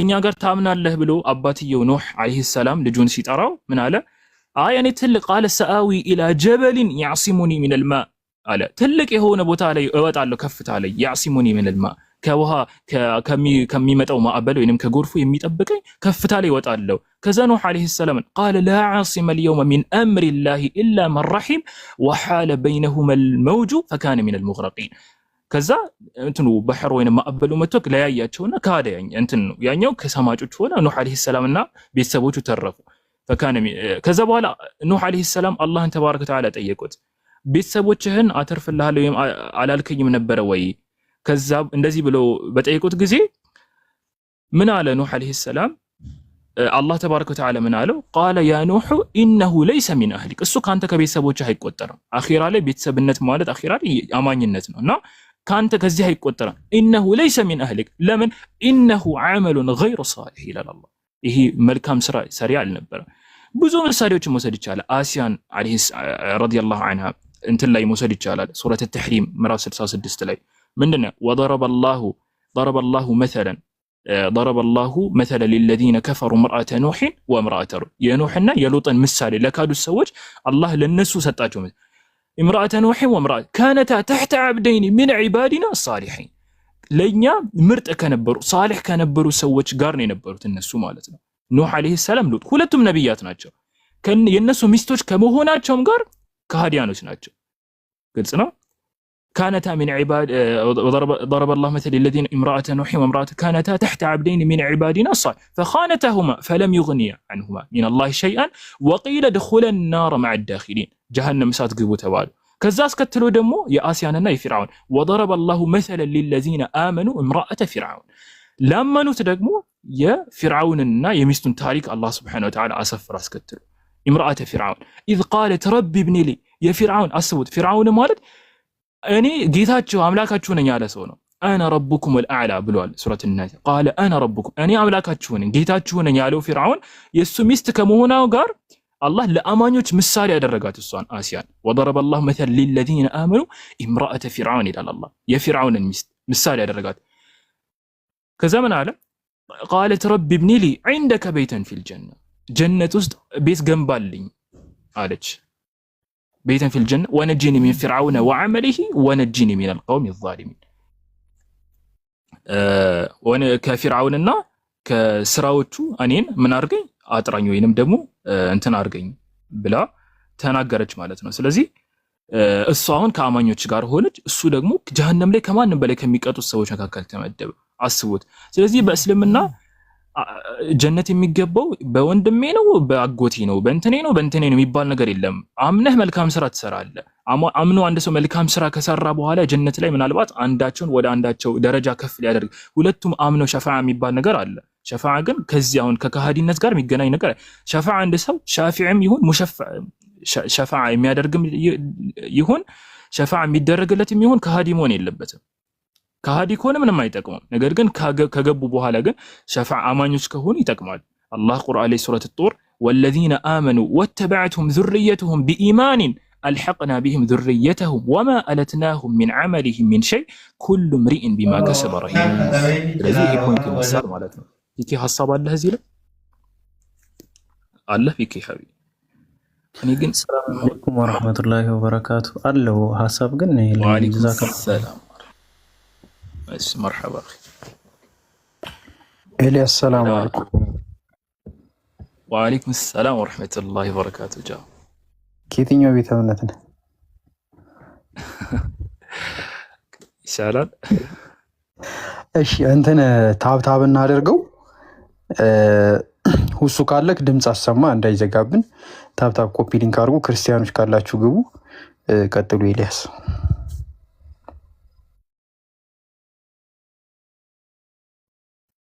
እኛ ጋር ታምናለህ ብሎ አባትየው ኑህ አለይሂ ሰላም ልጁን ሲጠራው ምን አለ? አይ እኔ ትልቅ ቃለ ሰአዊ ኢላ ጀበሊን ያዕሲሙኒ ሚነል ማ አለ። ትልቅ የሆነ ቦታ ላይ እወጣለሁ ከፍታ ላይ ያዕሲሙኒ ሚነል ማ ከውሃ ከሚመጣው ማዕበል ወይንም ከጎርፉ የሚጠብቀኝ ከፍታ ላይ እወጣለሁ። ከዛ ኑህ አለይሂ ሰላም ቃለ ላ ዓሲመ ልየውመ ሚን አምሪላሂ ኢላ መን ረሒም ወሓለ በይነሁማ ልመውጁ ፈካነ ሚነል ሙግረቂን። ከዛ እንትኑ ባህር ወይንም ማዕበሉ መጥቶ ለያያቸውና ካደ ያኛው ከሰማጮች ሆነ ኑህ አለይሂ ሰላምና ቤተሰቦቹ ተረፉ። ከዛ በኋላ ኑህ አለይሂ ሰላም አላህን ተባረከ ወተዓላ ጠየቁት፣ ቤተሰቦችህን አተርፍልሃለሁ ወይም አላልከኝም ነበረ ወይ? ከዛ እንደዚህ ብሎ በጠየቁት ጊዜ ምን አለ ኑህ አለይሂ ሰላም? አላህ ተባረከ ወተዓላ ምን አለው? ቃለ ያ ኑህ ኢነሁ ለይሰ ሚን አህሊክ፣ እሱ ካንተ ከቤተሰቦችህ አይቆጠርም። አኺራ ላይ ቤተሰብነት ማለት አኺራ ላይ አማኝነት ነውና ካንተ ከዚህ አይቆጠርም። ኢነሁ ለይሰ ሚን አህሊክ ለምን? ኢነሁ ዐመሉን ገይሩ ሷሊህ ይላል አላህ። ይሄ መልካም ስራ ሰሪ አልነበረም። ብዙ ምሳሌዎችን መውሰድ ይቻላል። አሲያን ረዲየላሁ ዐንሃ እንትን ላይ መውሰድ ይቻላል። ሱረት ተሕሪም ምዕራፍ 66 ላይ ምንድነው? ضرب الله مثلا للذين كفروا امرأة نوح وامرأة لوط የኑህና የሉጥን ምሳሌ ለካዱት ሰዎች አላህ ለነሱ ሰጣቸው። امرأة نوح وامرأة كانتا تحت عبدين من عبادنا الصالحين ለኛ ምርጥ ከነበሩ صالح ከነበሩ ሰዎች ጋር ነው የነበሩት እነሱ ማለት ነው። ኑህ አለይሂ ሰላም ሉጥ ሁለቱም ነብያት ናቸው። የነሱ ሚስቶች ከመሆናቸውም ጋር ከሃዲያኖች ናቸው። ግልጽ ነው። كانتا من عباد ضرب الله مثل الذين امرأة نوح وامرأة كانتا تحت عبدين من عبادنا الصالح فخانتهما فلم يغنيا عنهما من الله شيئا وقيل ادخلا النار مع الداخلين جهنم ساتغبو تبال كذا اسكتلو دمو يا آسياننا يفرعون وضرب الله مثلا للذين آمنوا امرأة فرعون لما تدغمو يا فرعوننا يمستون تاريخ الله سبحانه وتعالى اسفر اسكتلو امرأة فرعون إذ قالت رب ابن لي يا فرعون اسود فرعون مالت እኔ ጌታችሁ አምላካችሁ ነኝ ያለ ሰው ነው። አና ረቡኩም ወልአዕላ ብሏል ሱረት الناس قال انا ربكم እኔ አምላካችሁ ነኝ ጌታችሁ ነኝ ያለው ፊርዓውን የሱ ሚስት ከመሆናው ጋር አላህ ለአማኞች ምሳሌ ያደረጋት እሷን አሲያን وضرب الله مثل للذين آمنوا امرأة فرعون ይላል አላህ የፊርዓውንን ሚስት ምሳሌ ያደረጋት። ከዛ ምን አለ? قالت رب ابن لي عندك بيتا في الجنة ጀነት ውስጥ ቤት ገንባልኝ አለች። بيتا في الجنة ونجيني من فرعون وعمله ونجيني من القوم الظالمين كفرعوننا كسراዎቹ እኔን ምን አርገኝ አጥራኝ ወይንም ደግሞ እንትን አርገኝ ብላ ተናገረች ማለት ነው። ስለዚህ እሷ አሁን ከአማኞች ጋር ሆነች፣ እሱ ደግሞ ጀሃነም ላይ ከማንም በላይ ከሚቀጡት ሰዎች መካከል ተመደበ። አስቡት። ስለዚህ በእስልምና ጀነት የሚገባው በወንድሜ ነው በአጎቴ ነው በእንትኔ ነው የሚባል ነገር የለም። አምነህ መልካም ስራ ትሰራለህ። አምኖ አንድ ሰው መልካም ስራ ከሰራ በኋላ ጀነት ላይ ምናልባት አንዳቸውን ወደ አንዳቸው ደረጃ ከፍ ሊያደርግ ሁለቱም አምነው ሸፋዓ የሚባል ነገር አለ። ሸፋዓ ግን ከዚህ አሁን ከካሃዲነት ጋር የሚገናኝ ነገር ሸፋዓ አንድ ሰው ሻፊዕም ይሁን ሙሸፈዕ ሸፋዓ የሚያደርግም ይሁን ሸፋዓ የሚደረግለትም ይሁን ከሃዲ መሆን የለበትም። ከሃዲ ከሆነ ምንም አይጠቅምም። ነገር ግን ከገቡ በኋላ ግን ሸፋዓ አማኞች ከሆኑ ይጠቅማል። አላህ ቁርአን ላይ ሱረት ጡር ወለዚነ አመኑ ወተበዐትሁም ዙርየቱሁም ቢኢማኒን አልሐቅና ቢሂም ዙርየተሁም ወማ አለትናሁም ሚን ዐመሊሂም ሚን ሸይ ኩሉ ምሪኢን ቢማ ከሰበ ረሂን። ስለዚህ ይሄ ፖይንት ይነሳል ማለት ነው። ፊኪ ሐሳብ አለ እዚህ ላይ አለ ፊኪ ሐቢብ። እኔ ግን ሰላም አለይኩም ወራህመቱላሂ ወበረካቱ አለው ሐሳብ ግን ወአለይኩም ሰላም مرحبا أخي إلياس السلام عليكم. وعليكم السلام ورحمة الله وبركاته. جاء كيفين يوم بيتمنتنا ይሻላል። እሺ እንትን ታብታብ እናደርገው ሁሱ ካለክ ድምጽ አሰማ እንዳይዘጋብን ታብታብ ኮፒ ሊንክ አድርጉ። ክርስቲያኖች ካላችሁ ግቡ። ቀጥሉ ኢልያስ።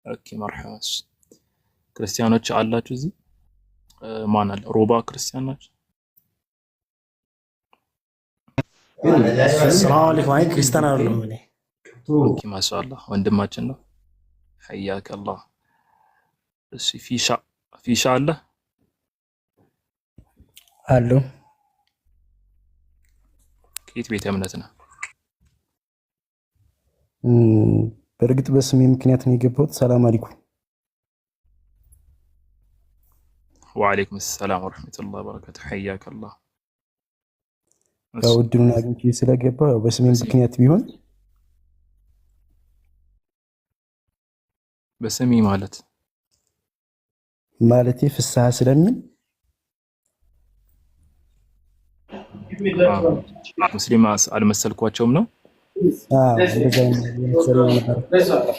ኦኬ መርሐባ። ክርስቲያኖች አላችሁ እዚህ ማን አለ? ሮባ ክርስቲያን ናችሁ? ሰላም አለይኩም። አይ ክርስቲያን አይደለም እኔ። ኦኬ ማሻአላህ ወንድማችን ነው። حياك الله። እሺ ፊሻ አለ አሉ። ከየት ቤተ እምነት ነው? በእርግጥ በስሜ ምክንያት ነው የገባሁት። ሰላም አለይኩም። ወአለይኩም ሰላም ወራህመቱላሂ ወበረካቱ። حياك الله ያው እድሉን አግኝቼ ስለገባሁ ያው በስሜን ምክንያት ቢሆን በስሜ ማለቴ ፍስሐ ስለሚል ሙስሊም አልመሰልኳቸውም ነው። እንደዛ ነበር።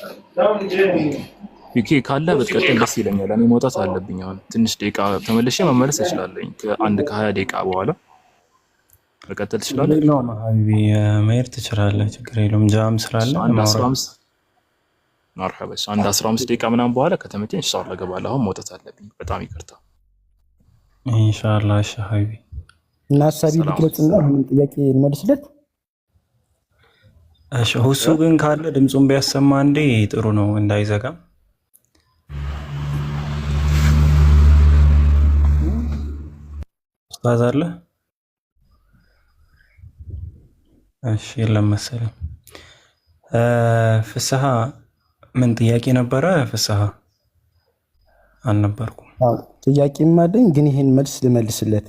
ዩኬ ካለ በትቀጥል ደስ ይለኛል። እኔ መውጣት አለብኝ አሁን ትንሽ ደቂቃ ተመልሼ መመለስ እችላለሁ። ከ20 ደቂቃ በኋላ መቀጠል ትችላለህ? ነው ሀቢቢ መሄድ ትችላለህ፣ ችግር የለውም። ጃም ስላለ አንድ 15 መርሐባ። አንድ 15 ደቂቃ ምናምን በኋላ ከተመቸኝ ኢንሻአላህ እገባለሁ። አሁን መውጣት አለብኝ። በጣም ይቅርታ። ኢንሻአላህ። እሺ ሀቢቢ እና ሀሳቢ ልግለጽና ምን ጥያቄ ልመልስለት? እሺ ሁሱ ግን ካለ ድምፁን ቢያሰማ እንዴ ጥሩ ነው እንዳይዘጋ። ኡስታዝ አለ? እሺ የለም መሰለኝ። ፍስሐ ምን ጥያቄ ነበረ? ፍስሐ አልነበርኩም። ጥያቄም አለኝ ግን ይሄን መልስ ልመልስለት።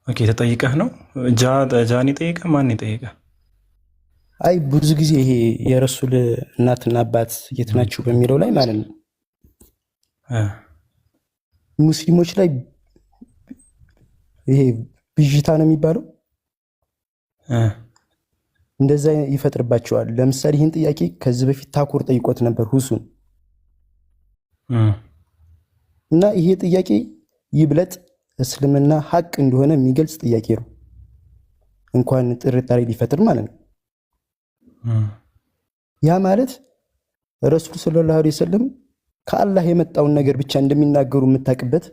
ኦኬ ተጠይቀህ ነው? ጃኒ ጠይቀህ? ማን ጠይቀህ? አይ ብዙ ጊዜ ይሄ የረሱል እናትና አባት የት ናቸው በሚለው ላይ ማለት ነው ሙስሊሞች ላይ ይሄ ብዥታ ነው የሚባለው እንደዛ ይፈጥርባቸዋል። ለምሳሌ ይህን ጥያቄ ከዚህ በፊት ታኩር ጠይቆት ነበር ሁሱን እና ይሄ ጥያቄ ይብለጥ እስልምና ሐቅ እንደሆነ የሚገልጽ ጥያቄ ነው። እንኳን ጥርጣሬ ሊፈጥር ማለት ነው። ያ ማለት ረሱል ሰለላሁ ዐለይሂ ወሰለም ከአላህ የመጣውን ነገር ብቻ እንደሚናገሩ የምታውቅበት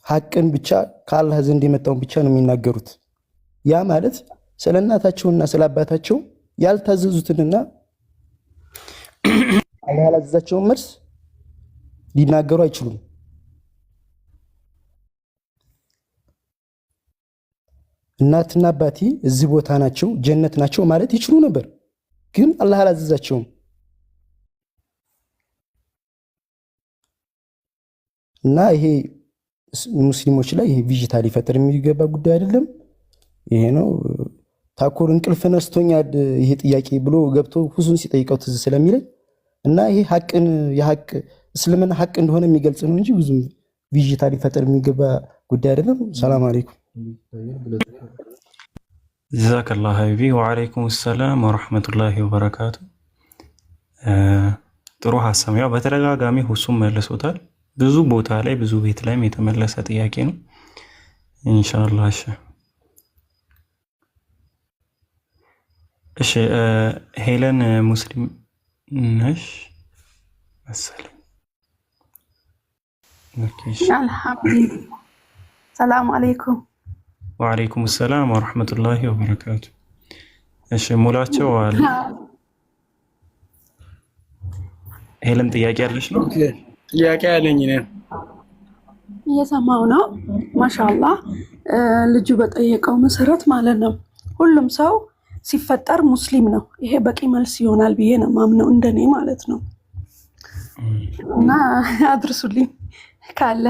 ሐቅን ብቻ ከአላህ ዘንድ የመጣውን ብቻ ነው የሚናገሩት። ያ ማለት ስለ እናታቸውና ስለ አባታቸው ያልታዘዙትንና አላህ ያላዘዛቸውን መልስ ሊናገሩ አይችሉም። እናትና አባቴ እዚህ ቦታ ናቸው ጀነት ናቸው ማለት ይችሉ ነበር፣ ግን አላህ አላዘዛቸውም። እና ይሄ ሙስሊሞች ላይ ይሄ ቪዥታ ሊፈጥር የሚገባ ጉዳይ አይደለም። ይሄ ነው ታኩር እንቅልፍ ነስቶኛል ይሄ ጥያቄ ብሎ ገብቶ ሁሱን ሲጠይቀው ትዝ ስለሚለኝ እና ይሄ ሐቅን የሐቅ እስልምና ሐቅ እንደሆነ የሚገልጽ ነው እንጂ ብዙም ቪዥታ ሊፈጥር የሚገባ ጉዳይ አይደለም። ሰላም አለይኩም። ጀዛከላህ ሀቢቢ። ወአለይኩም ሰላም ወራህመቱላሂ ወበረካቱ። ጥሩ ሀሳብ። ያው በተደጋጋሚ ሁሱም መልሶታል። ብዙ ቦታ ላይ ብዙ ቤት ላይም የተመለሰ ጥያቄ ነው። ኢንሻአላህ። እሺ ሄለን ሙስሊም ነሽ መሰለኝ። አልሐምዱሊላህ። ሰላም አለይኩም። ወአለይኩም ሰላም ወራህመቱላሂ ወበረካቱ። እሺ ሙላቸው አለ። ሄለን ጥያቄ አለሽ ነው? ጥያቄ ያለኝ ነው። እየሰማው ነው። ማሻአላህ ልጁ በጠየቀው መሰረት ማለት ነው ሁሉም ሰው ሲፈጠር ሙስሊም ነው። ይሄ በቂ መልስ ይሆናል ብዬ ነው ማምነው እንደኔ ማለት ነው። እና አድርሱልኝ ካለ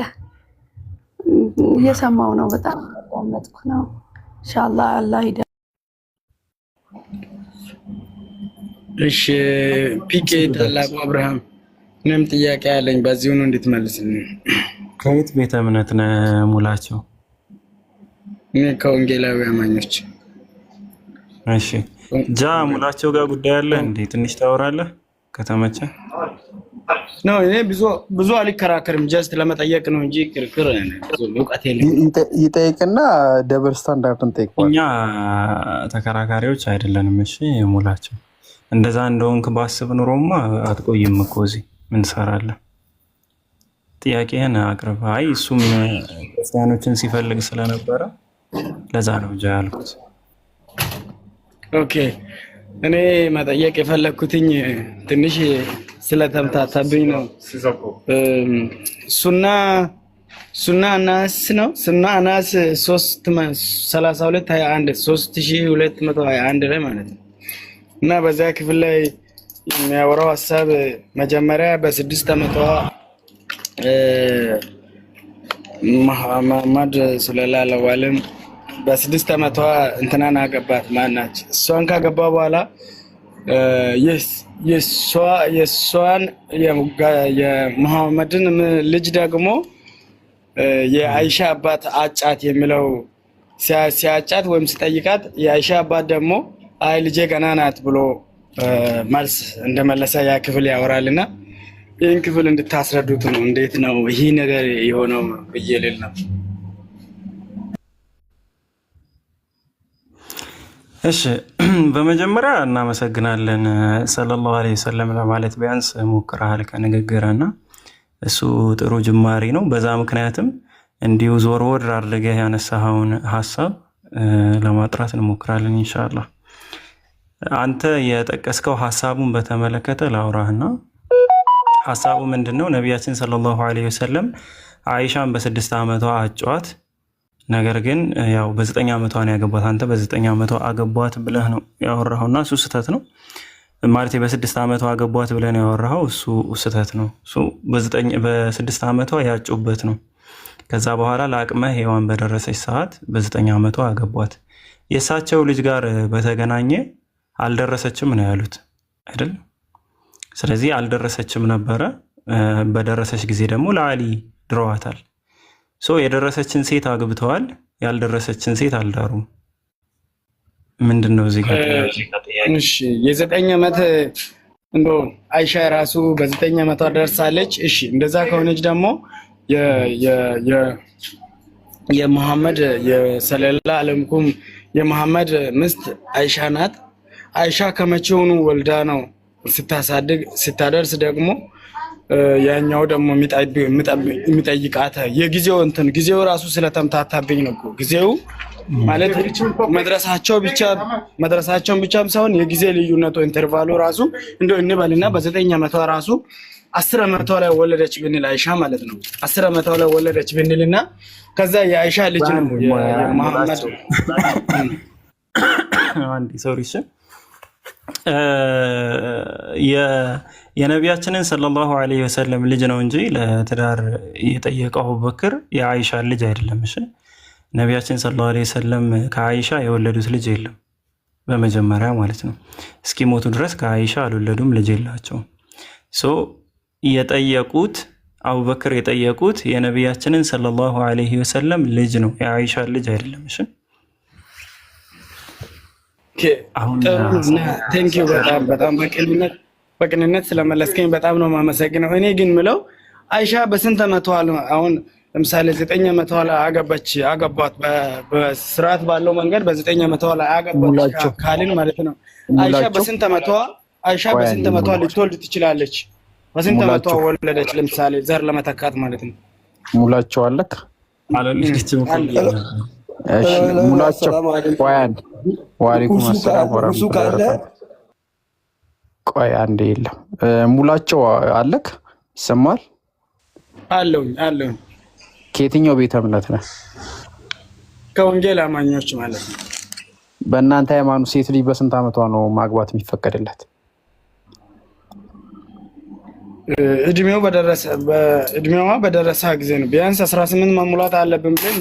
እየሰማው ነው። በጣም አመጥኩ ነው። ኢንሻአላህ አላህ ይዳ። እሺ ፒኬ ታላቁ አብርሃም ምንም ጥያቄ ያለኝ በዚሁ ነው እንድትመልስልኝ። ከየት ቤተ እምነት ነው ሙላቸው? እኔ ከወንጌላዊ አማኞች። እሺ ጃ ሙላቸው ጋር ጉዳይ አለ እንዴ? ትንሽ ታወራለህ ከተመቸ? ነው እኔ ብዙ አልከራከርም፣ ጀስት ለመጠየቅ ነው እንጂ ክርክር እውቀት የለኝም። ይጠይቅና ደብል ስታንዳርድን ጠይቀዋል። እኛ ተከራካሪዎች አይደለንም። እሺ ሙላቸው እንደዛ እንደሆንክ ባስብ ኑሮማ አትቆይም እኮ እዚህ ምን ትሰራለህ? ጥያቄህን አቅርብ። አይ እሱም ክርስቲያኖችን ሲፈልግ ስለነበረ ለዛ ነው ጃ ያልኩት። ኦኬ እኔ መጠየቅ የፈለግኩትኝ ትንሽ ስለተምታታብኝ ነው። ሱና አናስ ነው። ሱና አናስ 3221 3221 ላይ ማለት ነው። እና በዛ ክፍል ላይ የሚያወራው ሀሳብ መጀመሪያ በ6 ዓመቷ መሐመድ ሰለላሁ ዐለይሂ ወሰለም በ6 ዓመቷ እንትናን አገባት። ማናች እሷን ካገባ በኋላ የእሷን የመሐመድን ልጅ ደግሞ የአይሻ አባት አጫት የሚለው ሲያጫት ወይም ሲጠይቃት የአይሻ አባት ደግሞ አይ ልጄ ገና ናት ብሎ መልስ እንደመለሰ ያ ክፍል ያወራልና ይህን ክፍል እንድታስረዱት ነው። እንዴት ነው ይህ ነገር የሆነው ብዬ ልል ነው። እሺ በመጀመሪያ እናመሰግናለን ሰለላሁ ዐለይሂ ወሰለም ለማለት ቢያንስ ሞክረሃል ከንግግርና እሱ ጥሩ ጅማሬ ነው። በዛ ምክንያትም እንዲሁ ዞር ወር አድርገህ ያነሳኸውን ሀሳብ ለማጥራት እንሞክራለን ኢንሻአላህ። አንተ የጠቀስከው ሀሳቡን በተመለከተ ላውራህና ሀሳቡ ምንድነው? ነቢያችን ሰለላሁ ዐለይሂ ወሰለም አይሻን በ6 ዓመቷ አጫዋት። ነገር ግን ያው በ9 ዓመቷ ነው ያገቧት። አንተ በ9 ዓመቷ አገቧት ብለህ ነው ያወራኸውና እሱ ስህተት ነው። ማለት በ6 ዓመቷ አገቧት ብለህ ነው ያወራኸው፣ እሱ ስህተት ነው። እሱ በ6 ዓመቷ ያጩበት ነው። ከዛ በኋላ ለአቅመ ሔዋን በደረሰች ሰዓት በ9 ዓመቷ አገቧት። የእሳቸው ልጅ ጋር በተገናኘ አልደረሰችም ነው ያሉት አይደል? ስለዚህ አልደረሰችም ነበረ። በደረሰች ጊዜ ደግሞ ለአሊ ድረዋታል። የደረሰችን ሴት አግብተዋል፣ ያልደረሰችን ሴት አልዳሩም። ምንድን ነው እዚህ ጋር? እሺ የ9 ዓመት እንዶ አይሻ ራሱ በ9 ዓመቷ ደርሳለች። እሺ እንደዛ ከሆነች ደግሞ የመሐመድ የሰለላሁ ዐለይሂ ወሰለም የመሐመድ ምስት አይሻ ናት። አይሻ ከመቼውኑ ወልዳ ነው ስታሳድግ ስታደርስ ደግሞ ያኛው ደግሞ የሚጠይቃት የጊዜው እንትን ጊዜው ራሱ ስለተምታታብኝ ነው። ጊዜው ማለት መድረሳቸውን ብቻም ሳይሆን የጊዜ ልዩነቱ ኢንተርቫሉ ራሱ እንደው እንበልና በ9 ዓመቷ ራሱ 10 ዓመቷ ላይ ወለደች ብንል አይሻ ማለት ነው። 10 ዓመቷ ላይ ወለደች ብንልና ከዛ የአይሻ ልጅ ነው የመሐመድ አንዲ ሶሪሽ የነቢያችንን ሰለላሁ ዐለይሂ ወሰለም ልጅ ነው እንጂ ለትዳር የጠየቀው አቡበክር የአይሻ ልጅ አይደለም። እሺ ነቢያችን ሰለላሁ ዐለይሂ ወሰለም ከአይሻ የወለዱት ልጅ የለም፣ በመጀመሪያ ማለት ነው። እስኪሞቱ ድረስ ከአይሻ አልወለዱም፣ ልጅ የላቸውም። የጠየቁት አቡበክር የጠየቁት የነቢያችንን ሰለላሁ ዐለይሂ ወሰለም ልጅ ነው፣ የአይሻ ልጅ አይደለም። እሺ ቴንኪው በጣም በቅንነት ስለመለስከኝ በጣም ነው የማመሰግነው። እኔ ግን ምለው አይሻ በስንት ዓመቷ አሁን ለምሳሌ 9 ዓመቷ ላይ አገባት በስርዓት ባለው መንገድ በ9 ዓመቷ ላይ አገባት ካልን ማለት ነው። አይሻ በስንት ዓመቷ ልትወልድ ትችላለች? በስንት ዓመቷ ወለደች? ለምሳሌ ዘር ለመተካት ማለት ነው። ሙላቸው አለክ አለልጅም እሺ ሙላቸው ቆያን ወአለይኩም ሰላም ወራህመቱላሂ። ቆይ አንዴ የለም ሙላቸው አለክ ይሰማል? አለው ከየትኛው ቤተ እምነት ነህ? ከወንጌል አማኞች ማለት ነው። በእናንተ ሃይማኖት ሴት ልጅ በስንት ዓመቷ ነው ማግባት የሚፈቀድለት? እድሜዋ በደረሰ ጊዜ ነው። ቢያንስ 18 መሙላት አለብን ብለን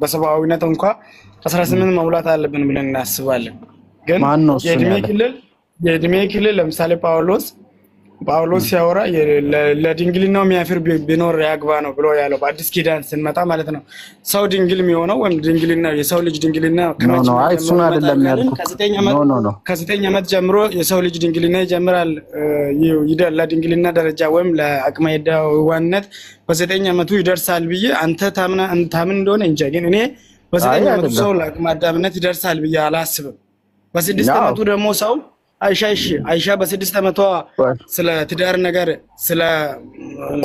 በሰብአዊነት እንኳን 18 መሙላት አለብን ብለን እናስባለን። ግን የእድሜ ክልል ለምሳሌ ጳውሎስ ሲያወራ ለድንግልናው የሚያፍር ቢኖር ያግባ ነው ብሎ ያለው በአዲስ ኪዳን ስንመጣ ማለት ነው። ሰው ድንግል የሚሆነው ወይም ድንግልና የሰው ልጅ ድንግልና ከ9 ዓመት ጀምሮ የሰው ልጅ ድንግልና ይጀምራል። ለድንግልና ደረጃ ወይም ለአቅመ ሔዋንነት በ9 ዓመቱ ይደርሳል ብዬ አንተ ታምን እንደሆነ እንጃ። ግን እኔ በ9 ዓመቱ ሰው ለአቅመ አዳምነት ይደርሳል ብዬ አላስብም። በ6 ዓመቱ ደግሞ ሰው አይሻ በ6 ዓመቷ ስለ ትዳር ነገር ስለ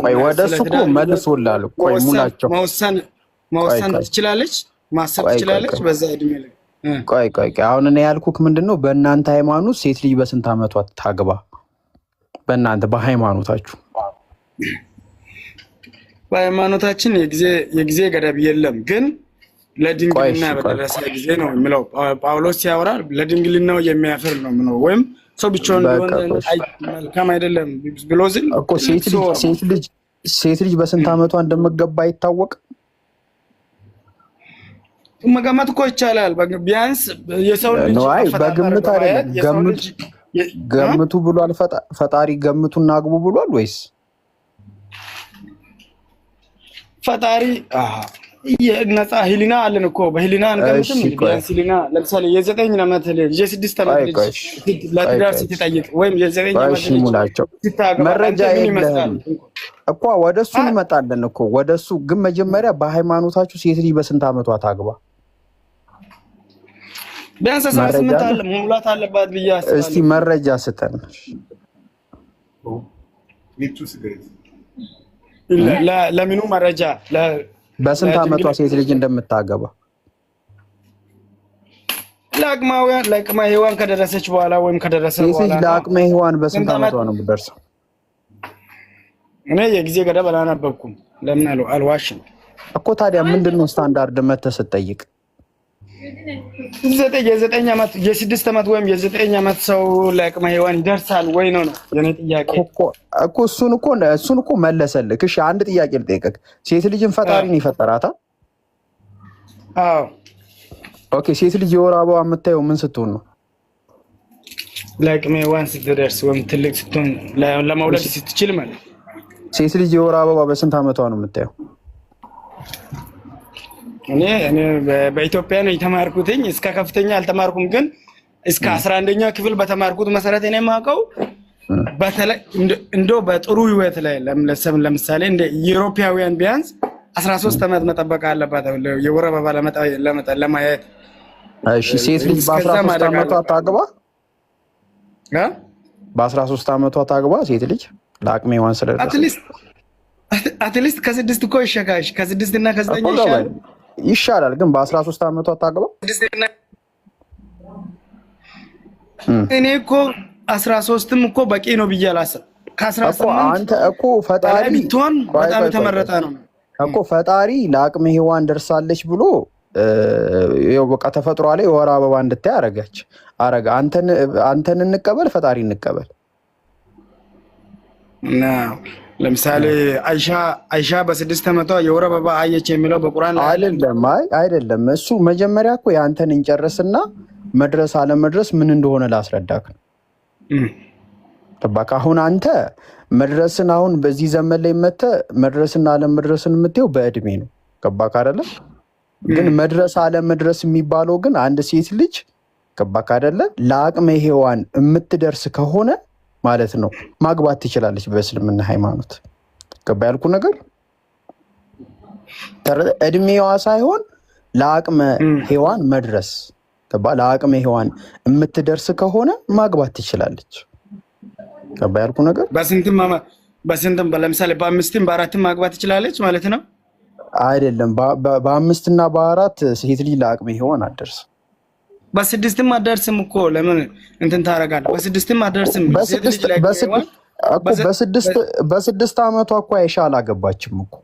ቆይ ወደሱ መልሶላል። ቆይ ሙላቸው መወሰን ትችላለች፣ ማሰብ ትችላለች በዛ እድሜ ላይ። ቆይ አሁን እኔ ያልኩክ ምንድነው በእናንተ ሃይማኖት ሴት ልጅ በስንት ዓመቷ ታግባ? በእናንተ በሃይማኖታችሁ? በሃይማኖታችን የጊዜ ገደብ የለም። ግን ለድንግልና በደረሰ ጊዜ ነው የሚለው ጳውሎስ ሲያወራ ለድንግልናው የሚያፍር ነው ምነው ወይም ሰው ብቻውን መልካም አይደለም ብሎ ዝም እኮ ሴት ልጅ በስንት ዓመቷ እንደምትገባ አይታወቅ። መገመት እኮ ይቻላል። ቢያንስ የሰው ልጅ በግምት አይደለም ገምቱ ብሏል ፈጣሪ። ገምቱና አግቡ ብሏል ወይስ ፈጣሪ? ነፃ ህሊና አለን እኮ በህሊና አንገምትም። ቢያንስ ህሊና ለምሳሌ የ9 ዓመት ልጅ የ6 ዓመት ልጅ ለትዳር ስትጠይቅ ወይም የ9 ዓመት ልጅ ስታገባ መረጃ የለም እኮ ወደሱ እንመጣለን እኮ ወደሱ። ግን መጀመሪያ በሃይማኖታችሁ ሴት ልጅ በስንት ዓመቷ ታግባ? ቢያንስ 18 አለ መሙላት አለባት ብዬ አስባለሁ። እስቲ መረጃ ስጠን። ለምኑ መረጃ? በስንት ዓመቷ ሴት ልጅ እንደምታገባ? ለአቅመ ሔዋን ከደረሰች በኋላ ወይም ከደረሰ በኋላ። ሴት ልጅ ለአቅመ ሔዋን በስንት ዓመቷ ነው የምትደርሰው? እኔ የጊዜ ገደብ አላነበብኩም። ለምን አልዋሽም እኮ። ታዲያ ምንድነው ስታንዳርድ መተህ ስትጠይቅ? የ9 ዓመት የ6 ዓመት ወይም የ9 ዓመት ሰው ለአቅመ ሔዋን ይደርሳል ወይ ነው የኔ ጥያቄ እኮ። እሱን እኮ መለሰልህ። እሺ አንድ ጥያቄ ልጠይቅህ። ሴት ልጅን ፈጣሪን ይፈጠራታል? አዎ። ኦኬ። ሴት ልጅ የወር አበባ የምታየው ምን ስትሆን ነው? ለአቅመ ሔዋን ስትደርስ ወይም ትልቅ ስትሆን ለመውለድ ስትችል ማለት። ሴት ልጅ የወር አበባ በስንት ዓመቷ ነው የምታየው? እኔ በኢትዮጵያ ነው የተማርኩትኝ። እስከ ከፍተኛ አልተማርኩም፣ ግን እስከ 11ኛ ክፍል በተማርኩት መሰረት እኔ የማውቀው በተለይ እንደው በጥሩ ህይወት ላይ ለምሳሌ እንደ ኢሮፓውያን ቢያንስ 13 ዓመት መጠበቅ አለባት የወር አበባ ለማየት። እሺ ሴት ልጅ በ13 ዓመቷ ታግባ? በ13 ዓመቷ ታግባ ሴት ልጅ ለአቅመ ሔዋን ስለደረሰች? አትሊስት ከ6 እኮ ይሻካሽ ከ6 እና ከ9 ይሻላል። ግን በ13 ዓመቷ ታግባ? እኔ እኮ 13ም እኮ በቂ ነው ብዬ አላሰብም። ከ18 አንተ እኮ ፈጣሪ ቢትሆን በጣም የተመረጠ ነው እኮ። ፈጣሪ ለአቅመ ሔዋን ደርሳለች ብሎ ይኸው በቃ ተፈጥሯ ላይ የወር አበባ እንድታይ አረገ። አንተን እንቀበል ፈጣሪ እንቀበል? ለምሳሌ አይሻ በ6 ዓመቷ የወር አበባ አየች የሚለው በቁርአን ላይ አይደለም። እሱ መጀመሪያ እኮ የአንተን እንጨርስና መድረስ አለመድረስ ምን እንደሆነ ላስረዳክ ነው። አሁን አንተ መድረስን አሁን በዚህ ዘመን ላይ መተህ መድረስና አለመድረስን የምትየው በእድሜ ነው። ገባክ አይደለም? ግን መድረስ አለመድረስ የሚባለው ግን አንድ ሴት ልጅ ገባክ አይደለም ለአቅመ ሔዋን የምትደርስ ከሆነ ማለት ነው ማግባት ትችላለች በእስልምና ሃይማኖት። ገባ ያልኩ ነገር እድሜዋ ሳይሆን ለአቅመ ሔዋን መድረስ። ገባ? ለአቅመ ሔዋን የምትደርስ ከሆነ ማግባት ትችላለች። ገባ ያልኩ ነገር በስንትም ለምሳሌ በ5ም በ4ም ማግባት ትችላለች ማለት ነው አይደለም? በ5 እና በ4 ሴት ልጅ ለአቅመ ሔዋን አትደርስም። በ6ም አትደርስም እኮ። ለምን እንትን ታደርጋለህ? በ6ም አትደርስም። በ6 ዓመቷ እኮ አይሻ አላገባችም እኮ።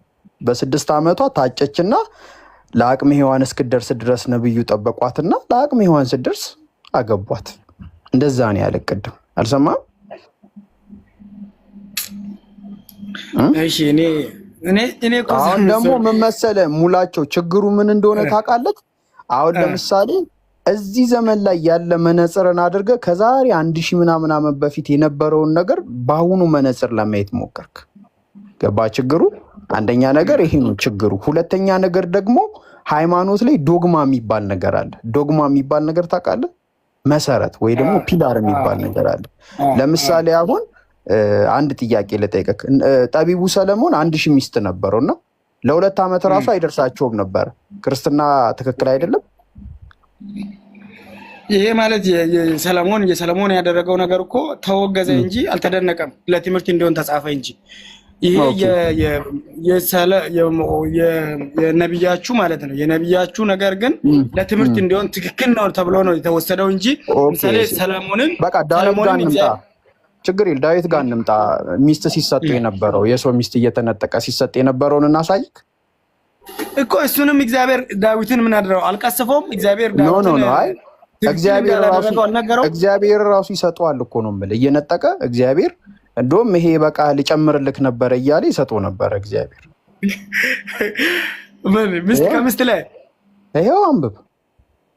በ6 ዓመቷ ታጨችና ለአቅመ ሔዋን እስክደርስ ድረስ ነብዩ ጠበቋትና ለአቅመ ሔዋን ስትደርስ አገቧት። እንደዛ ነው ያለ። ቅድም አልሰማህም? እሺ እኔ አሁን ደግሞ ምን መሰለህ ሙላቸው ችግሩ ምን እንደሆነ ታውቃለህ? አሁን ለምሳሌ እዚህ ዘመን ላይ ያለ መነጽርን አድርገህ ከዛሬ 1000 ምናምን ዓመት በፊት የነበረውን ነገር በአሁኑ መነጽር ለማየት ሞከርክ። ገባ ችግሩ? አንደኛ ነገር ይሄ ነው ችግሩ። ሁለተኛ ነገር ደግሞ ሃይማኖት ላይ ዶግማ የሚባል ነገር አለ። ዶግማ የሚባል ነገር ታውቃለህ? መሰረት ወይ ደግሞ ፒላር የሚባል ነገር አለ። ለምሳሌ አሁን አንድ ጥያቄ ልጠይቅህ። ጠቢቡ ሰለሞን 1000 ሚስት ነበረውና ለ2 ዓመት ራሱ አይደርሳቸውም ነበር። ክርስትና ትክክል አይደለም? ይሄ ማለት የሰለሞን ያደረገው ነገር እኮ ተወገዘ እንጂ አልተደነቀም። ለትምህርት እንዲሆን ተጻፈ እንጂ ይሄ የነብያችሁ ማለት ነው። የነብያችሁ ነገር ግን ለትምህርት እንዲሆን ትክክል ነው ተብሎ ነው የተወሰደው እንጂ ምሳሌ ሰለሞንን በቃ ችግር የለም ዳዊት ጋር እንምጣ። ሚስት ሲሰጡ የነበረው የሰው ሚስት እየተነጠቀ ሲሰጥ የነበረውን እናሳይክ። እኮ እሱንም እግዚአብሔር ዳዊትን ምን አደረገው? አልቀሰፈውም? እግዚአብሔር ዳዊትን አይ እግዚአብሔር ራሱ ይሰጠዋል እኮ ነው የምልህ። እየነጠቀ እግዚአብሔር እንደውም ይሄ በቃ ሊጨምርልክ ነበረ እያለ ይሰጠው ነበረ እግዚአብሔር። ሚስት ከሚስት ላይ ይሄው አንብብ።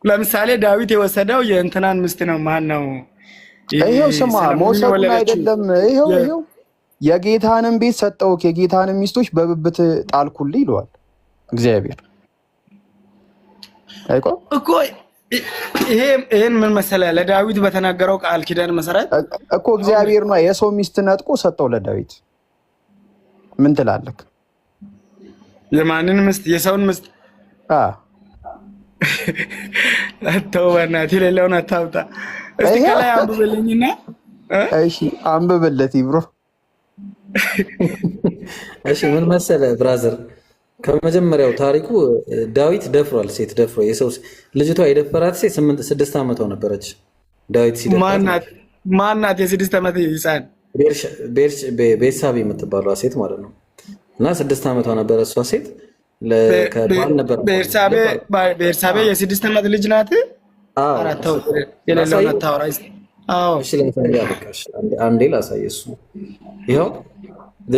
ለምሳሌ ዳዊት የወሰደው የእንትናን ሚስት ነው። ማን ነው? ይሄው ስማ፣ መውሰዱን አይደለም። ይሄው የጌታንም ቤት ሰጠውክ፣ የጌታንም ሚስቶች በብብት ጣልኩልህ ይለዋል እግዚአብሔር። አይቆ እኮ ይሄን ምን መሰለህ ለዳዊት በተናገረው ቃል ኪዳን መሰረት እኮ እግዚአብሔር ነው የሰው ሚስት ነጥቆ ሰጠው ለዳዊት። ምን ትላለህ? የማንን ሚስት? የሰውን ሚስት? አተው በእናትህ የሌለውን አታውጣ። እስቲ ከላይ አንብብልኝና። እሺ አንብብለት ይብሮ። እሺ ምን መሰለህ ብራዘር፣ ከመጀመሪያው ታሪኩ ዳዊት ደፍሯል። ሴት ደፍሮ የሰው ልጅቷ የደፈራት ሴት 6 ዓመቷ ነበረች። ዳዊት ሲደፍራት ማናት? የ6 ዓመት ህፃን ቤርሳቤ የምትባለው ሴት ማለት ነው። እና 6 ዓመቷ ነበረ እሷ ሴት ከባል ነበር። ቤርሳቤ የ6 ዓመት ልጅ ናት። አራተው የሌለውን አታወራ። አዎ እሺ አንዴ ላሳይ። እሱ ይኸው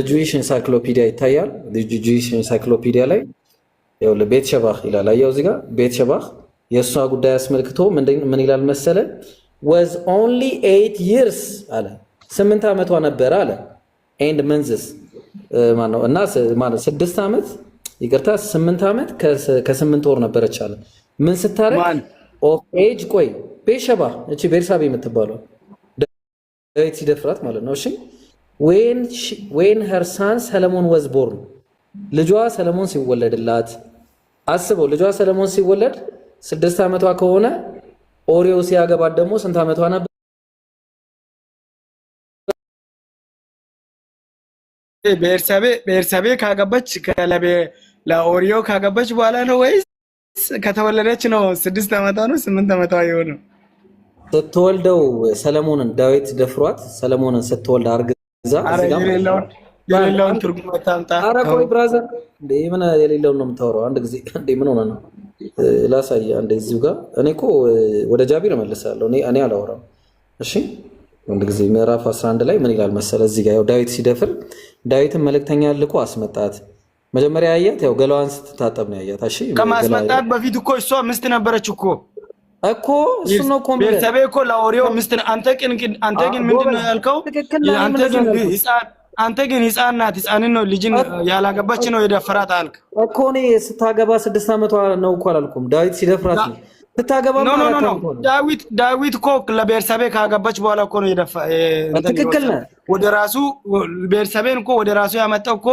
ጁዊሽ ኢንሳይክሎፒዲያ ይታያል። ጁዊሽ ኢንሳይክሎፒዲያ ላይ ያው ለቤት ሸባህ ይላል። አየው እዚህ ጋር ቤት ሸባህ የእሷ ጉዳይ አስመልክቶ ምን ይላል መሰለ? was only 8 years አለ 8 ዓመቷ ነበረ አለ። and months ማነው እና ማለት 6 ዓመት ይቅርታ 8 ዓመት ከ8 ወር ነበረች አለ። ምን ስታረግ of age ቆይ ቤት ሸባህ እቺ ቤርሳቤ የምትባለው ዳዊት ሲደፍራት ማለት ነው። እሺ when her son Solomon was born ልጇ ሰለሞን ሲወለድላት አስበው። ልጇ ሰለሞን ሲወለድ 6 ዓመቷ ከሆነ ኦሪዮ ሲያገባት ደግሞ ስንት ዓመቷ ነበር? ቤርሳቤ ካገባች ለኦሪዮ ካገባች በኋላ ነው ወይስ ከተወለደች ነው? 6 ዓመቷ ነው 8 ዓመቷ የሆነው? ስትወልደው ሰለሞንን ዳዊት ደፍሯት ሰለሞንን ስትወልድ አርግዛ የሌለውን ትርጉም አታምጣ። ኧረ ቆይ ብራዘር እንዴ ምን የሌለውን ነው የምታወራው? አንድ ጊዜ እንዴ ምን ሆነ ነው ላሳይ። አንዴ እዚሁ ጋር እኔ እኮ ወደ ጃቢር እመልሳለሁ። እኔ አላወራም። እሺ አንድ ጊዜ ምዕራፍ 11 ላይ ምን ይላል መሰለ? እዚህ ጋር ያው ዳዊት ሲደፍር ዳዊትን መልእክተኛ ልኮ አስመጣት። መጀመሪያ ያያት ያው ገላዋን ስትታጠብ ነው ያያት። እሺ ከማስመጣት በፊት እኮ እሷ ሚስት ነበረች እኮ እሱ ነው እኮ ቤርሳቤ እኮ ለኦሪዮ ሚስት። አንተ ግን ምንድን ነው ያልከው? አንተ ግን ህፃን ናት፣ ህፃንን ነው ልጅን ያላገባች ነው የደፈራት አልክ እኮ። እኔ ስታገባ 6 ዓመቷ ነው እኮ አላልኩም። ዳዊት ሲደፍራት ነው ስታገባ ማለት ነው። ዳዊት እኮ ለቤርሳቤ ካገባች በኋላ እኮ ነው የደፋ። ትክክል ነህ። ወደ ራሱ ቤርሳቤን እኮ ወደ ራሱ ያመጣው እኮ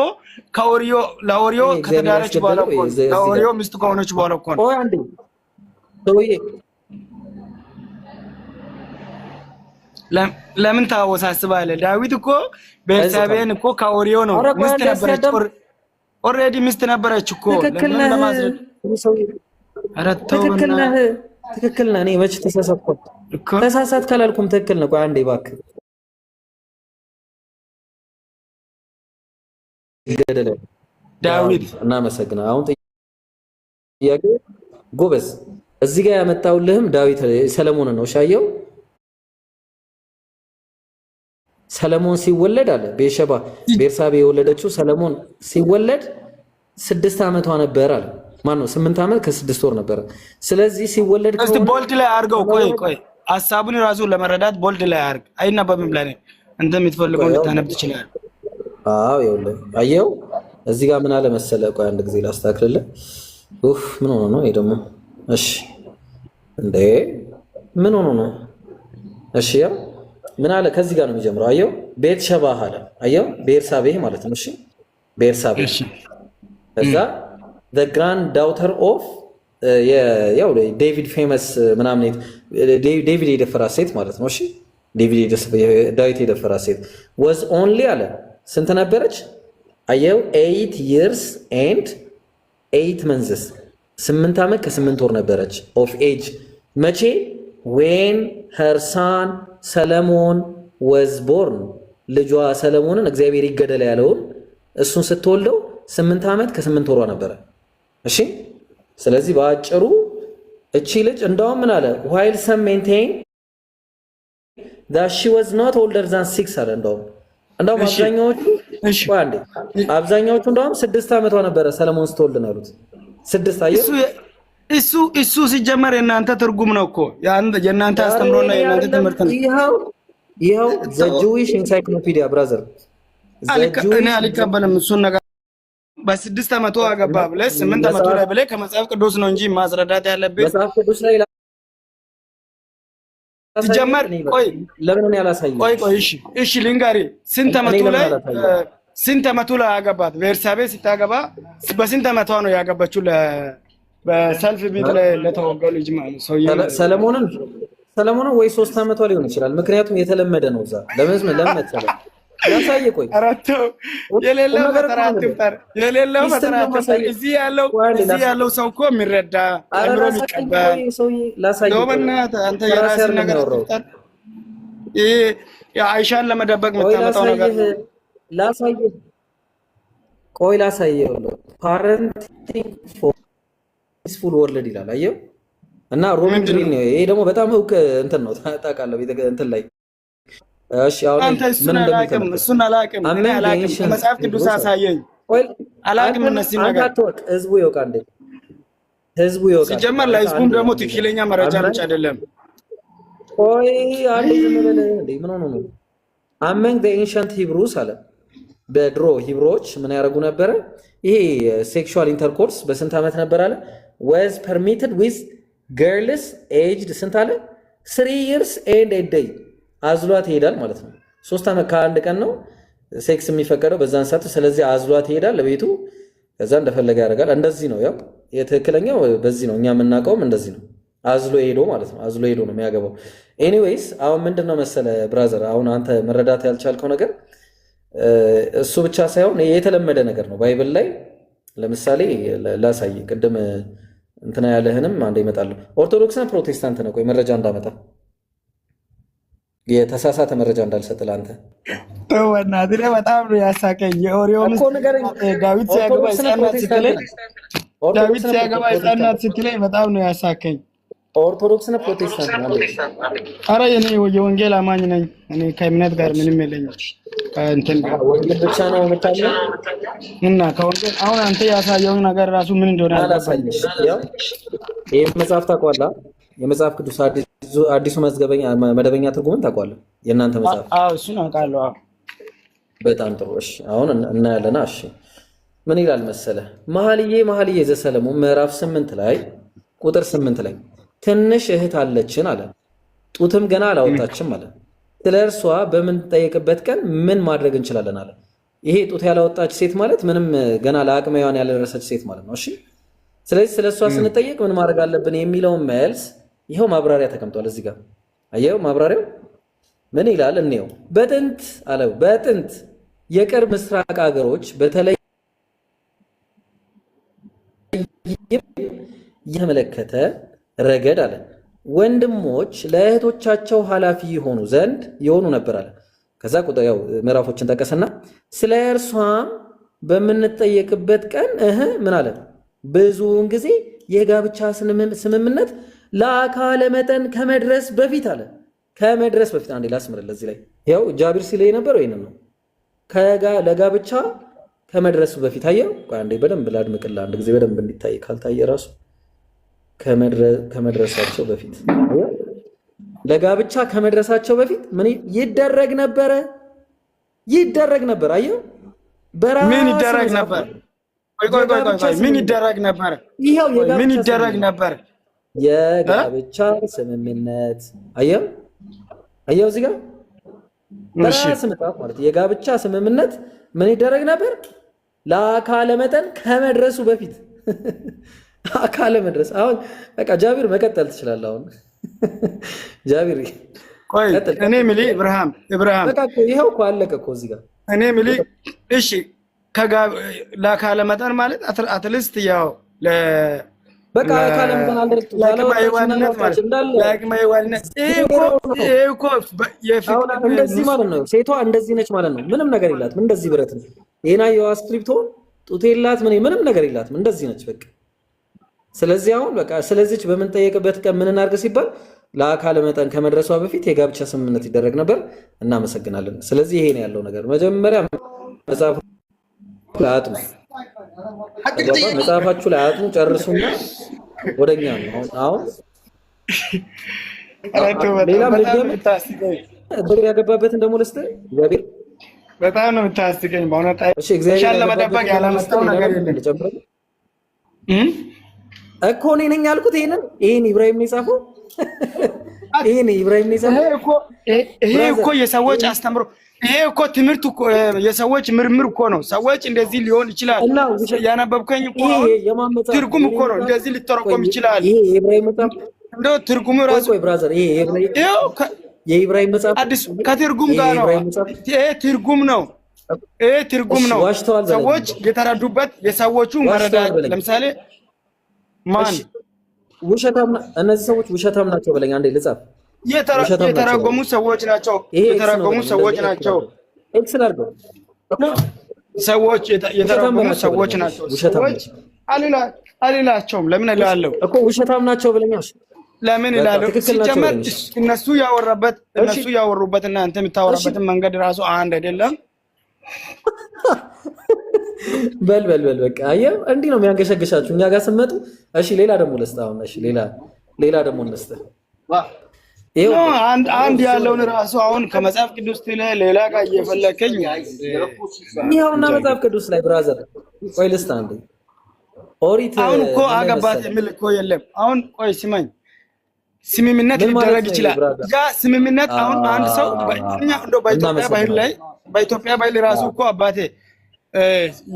ለኦሪዮ ከተዳረች በኋላ እኮ ለኦሪዮ ሚስት ከሆነች በኋላ እኮ ነው። አንዴ ሰውዬ ለምን ታወሳስባለህ? ዳዊት እኮ ቤርሳቤን እኮ ከኦሪዮ ነው ሚስት ነበረች። ኦልሬዲ ሚስት ነበረች እኮ። ትክክል ነህ። ትክክል ነህ። እኔ መች ተሳሳትኩ? ተሳሳት ካላልኩም ትክክል ነህ። ቆይ አንዴ እባክህ ዳዊት እናመሰግናለን። አሁን ጥያቄ ጎበዝ፣ እዚህ ጋር ያመጣውልህም ዳዊት ሰለሞን ነው። ሻየው ሰለሞን ሲወለድ አለ ቤርሳቤ የወለደችው ሰለሞን ሲወለድ 6 ዓመቷ ነበር አለ። ማነው 8 ዓመት ከ6 ወር ነበር። ስለዚህ ሲወለድ እስቲ ቦልድ ላይ አድርገው። ቆይ ሐሳቡን ራሱ ለመረዳት ቦልድ ላይ አድርግ። አይነበብም ለኔ። አንተ የምትፈልገው ልታነብ ትችላለህ። አዎ ይኸውልህ፣ አየው እዚህ ጋር ምን አለ መሰለህ? ቆይ አንድ ጊዜ ላስተካክልልህ። ምን ሆኖ ነው ይሄ ደግሞ? እሺ እንዴ ምን ሆኖ ነው? እሺ ያው ምን አለ? ከዚህ ጋር ነው የሚጀምረው። አየው ቤት ሸባህ አለ። አየው ቤርሳቤ ማለት ነው። እሺ ቤርሳቤ ከዛ the grand daughter of ያው ዴቪድ ፌመስ ምናምን ዴቪድ የደፈራት ሴት ማለት ነው። እሺ ዳዊት የደፈራት ሴት was only አለ ስንት ነበረች? አየው 8 years and 8 months 8 ዓመት ከ8 ወር ነበረች of age መቼ? when her son ሰለሞን was born ልጇ ሰለሞንን እግዚአብሔር ይገደል ያለውን እሱን ስትወልደው 8 ዓመት ከ8 ወሯ ነበረ። እሺ ስለዚህ በአጭሩ እቺ ልጅ እንደውም ምን አለ while some maintain that she was not older than 6 አለ እንደውም አብዛኛዎቹ እንደውም 6 ዓመቷ ነበረ ሰለሞን ስትወልድ ነው ያሉት 6 አየህ እሱ ሲጀመር የእናንተ ትርጉም ነው እኮ የእናንተ አስተምሮና የእናንተ ትምህርት ነው ይኸው the Jewish encyclopedia brother እኔ አልቀበልም እሱን ነገር በ6 ዓመቷ አገባ ብለህ 8 ዓመቷ ላይ ብለህ ከመጽሐፍ ቅዱስ ነው እንጂ ማስረዳት ያለብህ መጽሐፍ ቅዱስ ላይ ሲጀመር ቆይ ለምን ነው ያላሳየው ቆይ እሺ ልንገርህ ስንት ዓመቱ ላይ አገባት ቤርሳቤ ስታገባ በስንት ዓመቷ ነው ያገባችው በሰልፍ ቤት ላይ ለተወገሉ ልጅ ማለት ሰለሞንን ወይ 3 ዓመቷ ሊሆን ይችላል ምክንያቱም የተለመደ ነው እዛ ለምን መሰለ ያሳየ ቆይ አራተው የሌለው ፈተራ እዚህ ያለው ሰው እኮ የሚረዳ አእምሮ የሚቀበል ለበናት አንተ የራስህን ነገር ተፈጠር ይሄ የአይሻን ለመደበቅ መታመጣው ነገር ላሳየ parenting for peaceful world ይላል አየው እና ሮሚን ግሪን ነው ይሄ ደግሞ በጣም እውቅ እንትን ነው ታውቃለህ እንትን ላይ እሺ አሁን ምን እንደሚከም እሱን አላውቅም መጽሐፍ ቅዱስ አሳየኝ አላውቅም እነዚህ ነገር ህዝቡ ይወቃ ሲጀመር ለህዝቡም ደግሞ ትክክለኛ መረጃ ብቻ አይደለም ቆይ አንዴ ዝም በለ እንዴ ምን ሆነ ነው among the ancient Hebrews አለ በድሮ ሂብሮች ምን ያደርጉ ነበር ይሄ ሴክሹዋል ኢንተርኮርስ በስንት ዓመት ነበር አለ was permitted with girls aged ስንት አለ 3 years and a day አዝሏት ይሄዳል ማለት ነው 3 ዓመት ከአንድ ቀን ነው ሴክስ የሚፈቀደው በዛን ሰዓት ስለዚህ አዝሏት ይሄዳል ለቤቱ ከዛ እንደፈለገ ያደርጋል እንደዚህ ነው ያው የትክክለኛው በዚህ ነው እኛ የምናውቀውም እንደዚህ ነው አዝሎ ሄዶ ማለት ነው አዝሎ ሄዶ ነው የሚያገባው ኤኒዌይስ አሁን ምንድነው መሰለ ብራዘር አሁን አንተ መረዳት ያልቻልከው ነገር እሱ ብቻ ሳይሆን የተለመደ ነገር ነው ባይብል ላይ ለምሳሌ ላሳይ ቅድም እንትና ያለህንም አንዴ ይመጣል ኦርቶዶክስና ፕሮቴስታንት ነው ቆይ መረጃ እንዳመጣ የተሳሳተ መረጃ እንዳልሰጥ ለአንተ ተወና ድረ በጣም ነው ያሳቀኝ የኦሪዮን ዳዊት ሲያገባ ህፃናት ስትለኝ በጣም ነው ያሳቀኝ ኦርቶዶክስና ፕሮቴስታንት ነው አረ እኔ የወንጌል አማኝ ነኝ እኔ ከእምነት ጋር ምንም የለኝም እንትን ወንጌል ብቻ ነው የምታምነው እና ከወንጌል አሁን አንተ ያሳየው ነገር ራሱ ምን እንደሆነ አላሳየሽ ያው ይሄ መጽሐፍ ታውቀዋለህ የመጽሐፍ ቅዱስ አዲሱ መደበኛ ትርጉምን ታውቀዋለህ የእናንተ መጽሐፍ አዎ እሱን አውቃለሁ በጣም ጥሩ እሺ አሁን እናያለና እሺ ምን ይላል መሰለህ መኃልየ ዘሰሎሞን ምዕራፍ 8 ላይ ቁጥር 8 ላይ ትንሽ እህት አለችን አለ ጡትም ገና አላወጣችም አለ ስለርሷ በምንጠይቅበት ቀን ምን ማድረግ እንችላለን አለ ይሄ ጡት ያላወጣች ሴት ማለት ምንም ገና ለአቅመ ሔዋን ያልደረሰች ሴት ማለት ነው እሺ ስለዚህ ስለሷ ስንጠይቅ ምን ማድረግ አለብን የሚለው መልስ ይሄው ማብራሪያ ተቀምጧል እዚህ ጋር አየው ማብራሪያው ምን ይላል እንየው በጥንት የቅርብ ምስራቅ ሀገሮች በተለይ የተመለከተ ረገድ አለ ወንድሞች ለእህቶቻቸው ኃላፊ የሆኑ ነበር አለ ከዛ ቁጥር ያው ምዕራፎችን ጠቀሰና ስለ እርሷም በምንጠየቅበት ቀን ምን አለ ብዙውን ጊዜ የጋብቻ ስምምነት ለአካለ መጠን ከመድረስ በፊት አለ ከመድረስ በፊት አንዴ ላስምርልህ እዚህ ላይ ያው ጃቢር ሲል የነበረው ይሄንን ነው ለጋብቻ ከመድረሱ በፊት አየው አንዴ በደንብ ላድምቅልህ አንድ ጊዜ በደንብ እንዲታይ ካልታየ ራሱ ከመድረሳቸው በፊት ለጋብቻ ከመድረሳቸው በፊት ምን ይደረግ ነበር አየው ምን ይደረግ ነበር ምን ይደረግ ነበር ይሄው ምን ይደረግ ነበር የጋብቻ ስምምነት አየው እዚህ ጋር በራስ መጣፍ ማለት የጋብቻ ስምምነት ምን ይደረግ ነበር ለአካለ መጠን ከመድረሱ በፊት አካለ መድረስ አሁን በቃ ጃቢር መቀጠል ትችላለህ አሁን ጃቢር ቆይ እኔ ምሊ ኢብራሂም በቃ ይሄው እኮ አለቀ እኮ እዚህ ጋር እኔ ምሊ እሺ ለአካለ መጠን ማለት አትሊስት ያው በቃ አካለ መጠን አልደረስኩ ለአቅመ ሔዋንነት ይሄ እኮ እንደዚህ ማለት ነው ሴቷ እንደዚህ ነች ማለት ነው ምንም ነገር የላትም እንደዚህ ብረት ነው ይሄና የዋ ስክሪፕቶ ጡት የላት ምንም ነገር የላትም እንደዚህ ነች በቃ ስለዚህ አሁን በቃ ስለዚች በምንጠየቅበት ቀን ምን እናድርግ ሲባል ለአካለ መጠን ከመድረሷ በፊት የጋብቻ ስምምነት ይደረግ ነበር። እናመሰግናለን። ስለዚህ ይሄ ነው ያለው ነገር። መጀመሪያ መጽሐፋችሁ ላይ አጥኑ ጨርሱና ወደኛ ነው አሁን ሌላም በግር ያገባበትን ደግሞ ልስጥ እግዚአብሔር በጣም ነው የምታስቀኝ በእውነት። እሺ እግዚአብሔር ለመደበቅ ያላመጣው ነገር የለም እኮ እኔ ነኝ ያልኩት። ይሄን ኢብራሂም ነው የጻፈው። ይሄን ኢብራሂም ነው የጻፈው። ይሄ እኮ የሰዎች አስተምሮ፣ ይሄ እኮ ትምህርት እኮ የሰዎች ምርምር እኮ ነው። ሰዎች እንደዚህ ሊሆን ይችላል ያነበብከኝ እኮ ትርጉም እኮ ነው። እንደዚህ ሊተረጎም ይችላል። ይሄ ኢብራሂም መጽሐፍ እንደው ትርጉሙ ራሱ ብራዘር፣ ይሄ የኢብራሂም መጽሐፍ አዲስ ከትርጉም ጋር ነው። ይሄ ትርጉም ነው። ይሄ ትርጉም ነው። ሰዎች የተረዱበት የሰዎቹ መረዳት። ለምሳሌ ማን ውሸታም እነዚህ ሰዎች ውሸታም ናቸው ብለኝ አንዴ ልጻፍ። የተረጎሙ ሰዎች ናቸው። የተረጎሙ ሰዎች ናቸው። ኤክስል አድርገው ሰዎች የተረጎሙ ሰዎች ናቸው። ሰዎች አልላቸውም። ለምን እላለሁ እኮ ውሸታም ናቸው ብለኛል። ለምን እላለሁ? ሲጀመር እነሱ ያወሩበት እና አንተ የምታወራበትን መንገድ ራሱ አንድ አይደለም። በል በቃ አየህ፣ እንዲህ ነው የሚያንገሸግሻችሁ እኛ ጋር ስትመጡ። እሺ ሌላ ደግሞ ልስጥ አሁን። እሺ ሌላ ደግሞ እንስጥ። አንድ ያለውን ራሱ አሁን ከመጽሐፍ ቅዱስ ላይ ሌላ ጋር እየፈለከኝ ይኸውና መጽሐፍ ቅዱስ ላይ ብራዘር፣ ቆይ ልስጥ አንዴ። ኦሪት አሁን እኮ አገባት የሚል እኮ የለም። አሁን ቆይ ስማኝ፣ ስምምነት ሊደረግ ይችላል። ያ ስምምነት አሁን አንድ ሰው በኢትዮጵያ ባህል ራሱ እኮ አባቴ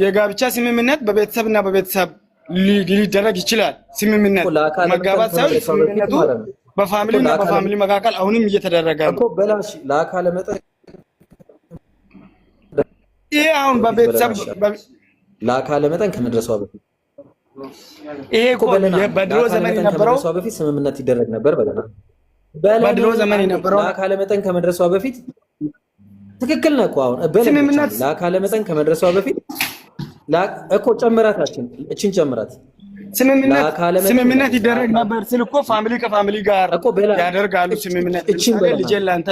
የጋብቻ ስምምነት በቤተሰብና በቤተሰብ ሊደረግ ይችላል። ስምምነት መጋባት ሳይሆን ስምምነቱ በፋሚሊና በፋሚሊ መካከል አሁንም እየተደረገ ነው እኮ በላሽ ለአካለ መጠን። ይሄ አሁን በቤተሰብ ለአካለ መጠን ከመድረሷ በፊት ይሄ እኮ በድሮ ዘመን የነበረው በፊት ስምምነት ይደረግ ነበር በለና በድሮ ዘመን የነበረው ለአካለ መጠን ከመድረሷ በፊት ትክክል ነው እኮ አሁን ስምምነት ለአካለ መጠን ከመድረሷ በፊት እኮ ጨምራታችን እቺን ጨምራት ስምምነት ይደረግ ነበር ስል እኮ ፋሚሊ ከፋሚሊ ጋር ያደርጋሉ ስምምነት። እቺን ልጅ ለአንተ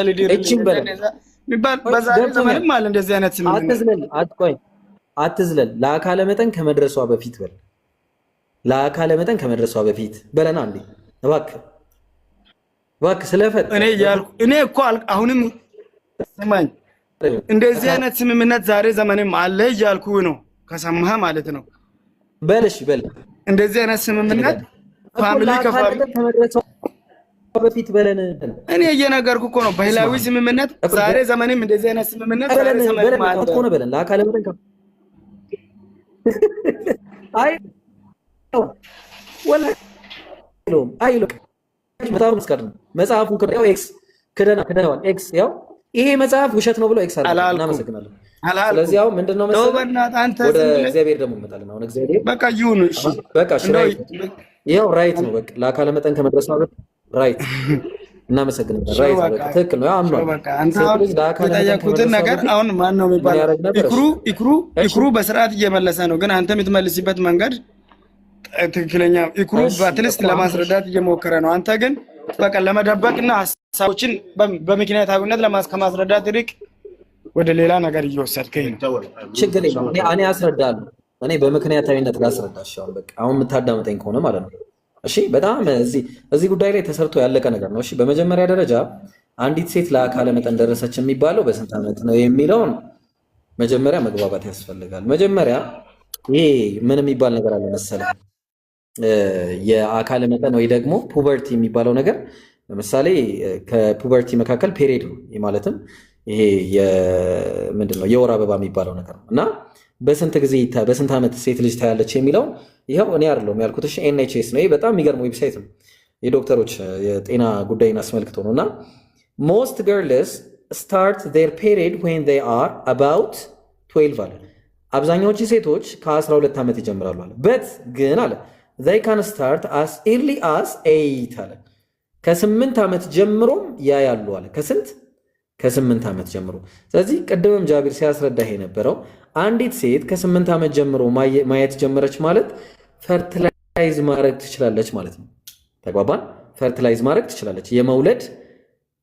በዛ ዘመንም አለ እንደዚህ አይነት ስምምነት። አትዝለል ለአካለ መጠን ከመድረሷ በፊት በል ለአካለ መጠን ከመድረሷ በፊት በለና እንዴ እባክህ ስለፈጥ እኔ እኮ አሁንም ስማኝ፣ እንደዚህ አይነት ስምምነት ዛሬ ዘመንም አለ እያልኩ ነው። ከሰማህ ማለት ነው። በልሽ በል እንደዚህ አይነት ስምምነት ፋሚሊ ከፋሚሊ ከመድረሷ በፊት በለን። እኔ እየነገርኩ እኮ ነው። ባህላዊ ስምምነት ዛሬ ዘመንም እንደዚህ አይነት ስምምነት ዛሬ ዘመንም አለ እኮ ነው። በለን ለአካለ መጠን አይ ወላ አይሎ መጽሐፉን እስከደን መጽሐፉን ከደው ኤክስ ከደናዋል ኤክስ ያው ይሄ መጽሐፍ ውሸት ነው ብሎ ኤክስ አለ። እናመሰግናለን። ስለዚህ ያው ምንድነው መሰለህ ወደ እግዚአብሔር ደግሞ እንመጣለን። አሁን እግዚአብሔር በቃ ይሁን እሺ፣ በቃ እሺ፣ ይሄው ራይት ነው። በቃ ለአካለ መጠን ከመድረሱ በፊት ራይት። እናመሰግናለን። ራይት በቃ ትክክል ነው። አምኗል። በቃ አንተ የጠየቁትን ነገር አሁን ማን ነው የሚባለው? ኢክሩ በስርዓት እየመለሰ ነው፣ ግን አንተ የምትመልስበት መንገድ ትክክለኛ ኢክሩ በትልስት ለማስረዳት እየሞከረ ነው። አንተ ግን በቃ ለመደበቅና ሀሳቦችን በምክንያታዊነት ከማስረዳት ይልቅ ወደ ሌላ ነገር እየወሰድከኝ ነው። ችግር የለውም። እኔ አስረዳለሁ። እኔ በምክንያታዊነት ላስረዳሽ። አሁን በቃ አሁን የምታዳምጠኝ ከሆነ ማለት ነው። እሺ፣ በጣም እዚህ ጉዳይ ላይ ተሰርቶ ያለቀ ነገር ነው። እሺ፣ በመጀመሪያ ደረጃ አንዲት ሴት ለአካለ መጠን ደረሰች የሚባለው በስንት ዓመት ነው የሚለውን መጀመሪያ መግባባት ያስፈልጋል። መጀመሪያ ይሄ ምን የሚባል ነገር አለ መሰለህ? የአካለ መጠን ወይ ደግሞ ፑበርቲ የሚባለው ነገር ለምሳሌ ከፑበርቲ መካከል ፔሪድ ነው ማለትም ይሄ ምንድነው የወር አበባ የሚባለው ነገር ነው። እና በስንት ዓመት ሴት ልጅ ታያለች የሚለው ይኸው እኔ አይደለሁም ያልኩት፣ እሺ ኤንኤችኤስ ነው። ይሄ በጣም የሚገርም ዌብሳይት ነው፣ የዶክተሮች የጤና ጉዳይን አስመልክቶ ነው። እና ሞስት ገርልስ ስታርት ዜር ፔሪድ ዌን ዜይ አር አባውት 12 አለ። አብዛኛዎቹ ሴቶች ከ12 ዓመት ይጀምራሉ አለ። በት ግን አለ they can start as early as 8 አለ። ከ8 ዓመት ጀምሮም ያያሉ አለ። ከ8 ዓመት ጀምሮ። ስለዚህ ቅድምም ጃቢር ሲያስረዳህ የነበረው አንዲት ሴት ከ8 ዓመት ጀምሮ ማየት ጀመረች ማለት ፈርትላይዝ ፈርቲላይዝ ማድረግ ትችላለች ማለት ነው። ተግባባን? ፈርቲላይዝ ማድረግ ትችላለች፣ የመውለድ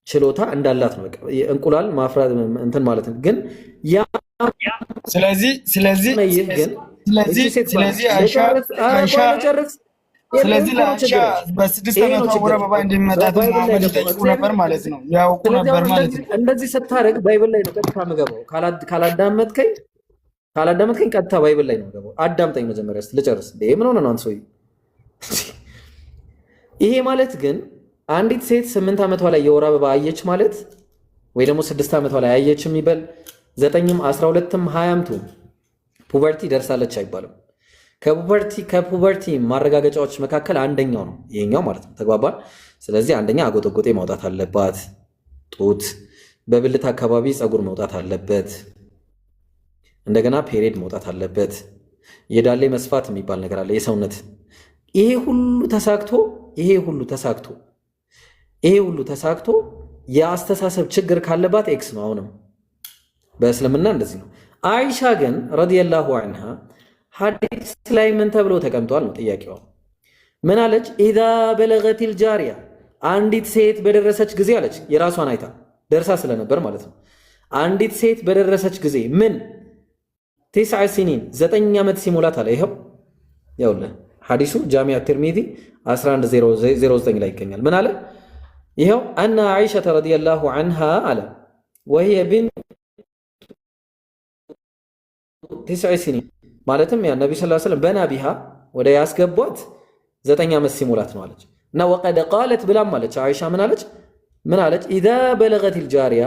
ችሎታ እንዳላት ነው። በቃ እንቁላል ማፍራት እንትን ማለት ነው። ግን ያ ስለዚህ ለአይሻ በ6 ዓመቷ ወር አበባ እንደሚመጣት መሐመድ ይጠይቁ ነበር ማለት ነው፣ ያውቁ ነበር ማለት ነው። እንደዚህ ስታደርግ ባይብል ላይ ነው ቀጥታ የምገባው። ካላዳመጥከኝ ቀጥታ ባይብል ላይ ነው የምገባው። አዳምጠኝ መጀመሪያ ልጨርስ። ምን ሆነ ነው አንተ ሰውዬ? ይሄ ማለት ግን አንዲት ሴት 8 ዓመቷ ላይ የወር አበባ አየች ማለት ወይ ደግሞ 6 ዓመቷ ላይ አየች የሚበል 9ም 12ም 20ም ፑበርቲ ደርሳለች አይባልም። ከፑበርቲ ማረጋገጫዎች መካከል አንደኛው ነው ይሄኛው ማለት ነው። ተግባባን? ስለዚህ አንደኛ አጎጠጎጤ ማውጣት አለባት፣ ጡት በብልት አካባቢ ፀጉር መውጣት አለበት፣ እንደገና ፔሪድ መውጣት አለበት፣ የዳሌ መስፋት የሚባል ነገር አለ የሰውነት። ይሄ ሁሉ ተሳክቶ የአስተሳሰብ ችግር ካለባት ኤክስ ነው። አሁንም በእስልምና እንደዚህ ነው። አይሻ ግን ረዲየላሁ ዐንሃ ሐዲስ ላይ ምን ተብሎ ተቀምጧል ነው ጥያቄዋ። ምን አለች? ኢዛ በለገቲል ጃሪያ አንዲት ሴት በደረሰች ጊዜ አለች። የራሷን አይታ ደርሳ ስለነበር ማለት ነው። አንዲት ሴት በደረሰች ጊዜ ምን 9 ሲኒን 9 ዓመት ሲሞላት አለ። ይኸውልህ ሐዲሱ ጃሚዓ ትርሚዚ 1109 ላይ ይገኛል። ምን አለ? ይኸው አና አይሸተ ረዲየላሁ ዐንሃ አለ ወህየ ቢንት 9 ሲኒን ማለትም ያ ነብዩ ሰለላሁ ዐለይሂ ወሰለም በና ቢሃ ወደ ያስገቧት 9 ዓመት ሲሞላት ነው አለች። እና ወቀደ ቃለት ብላም አለች አይሻ ምን አለች? ኢዛ በለገቲል ጃሪያ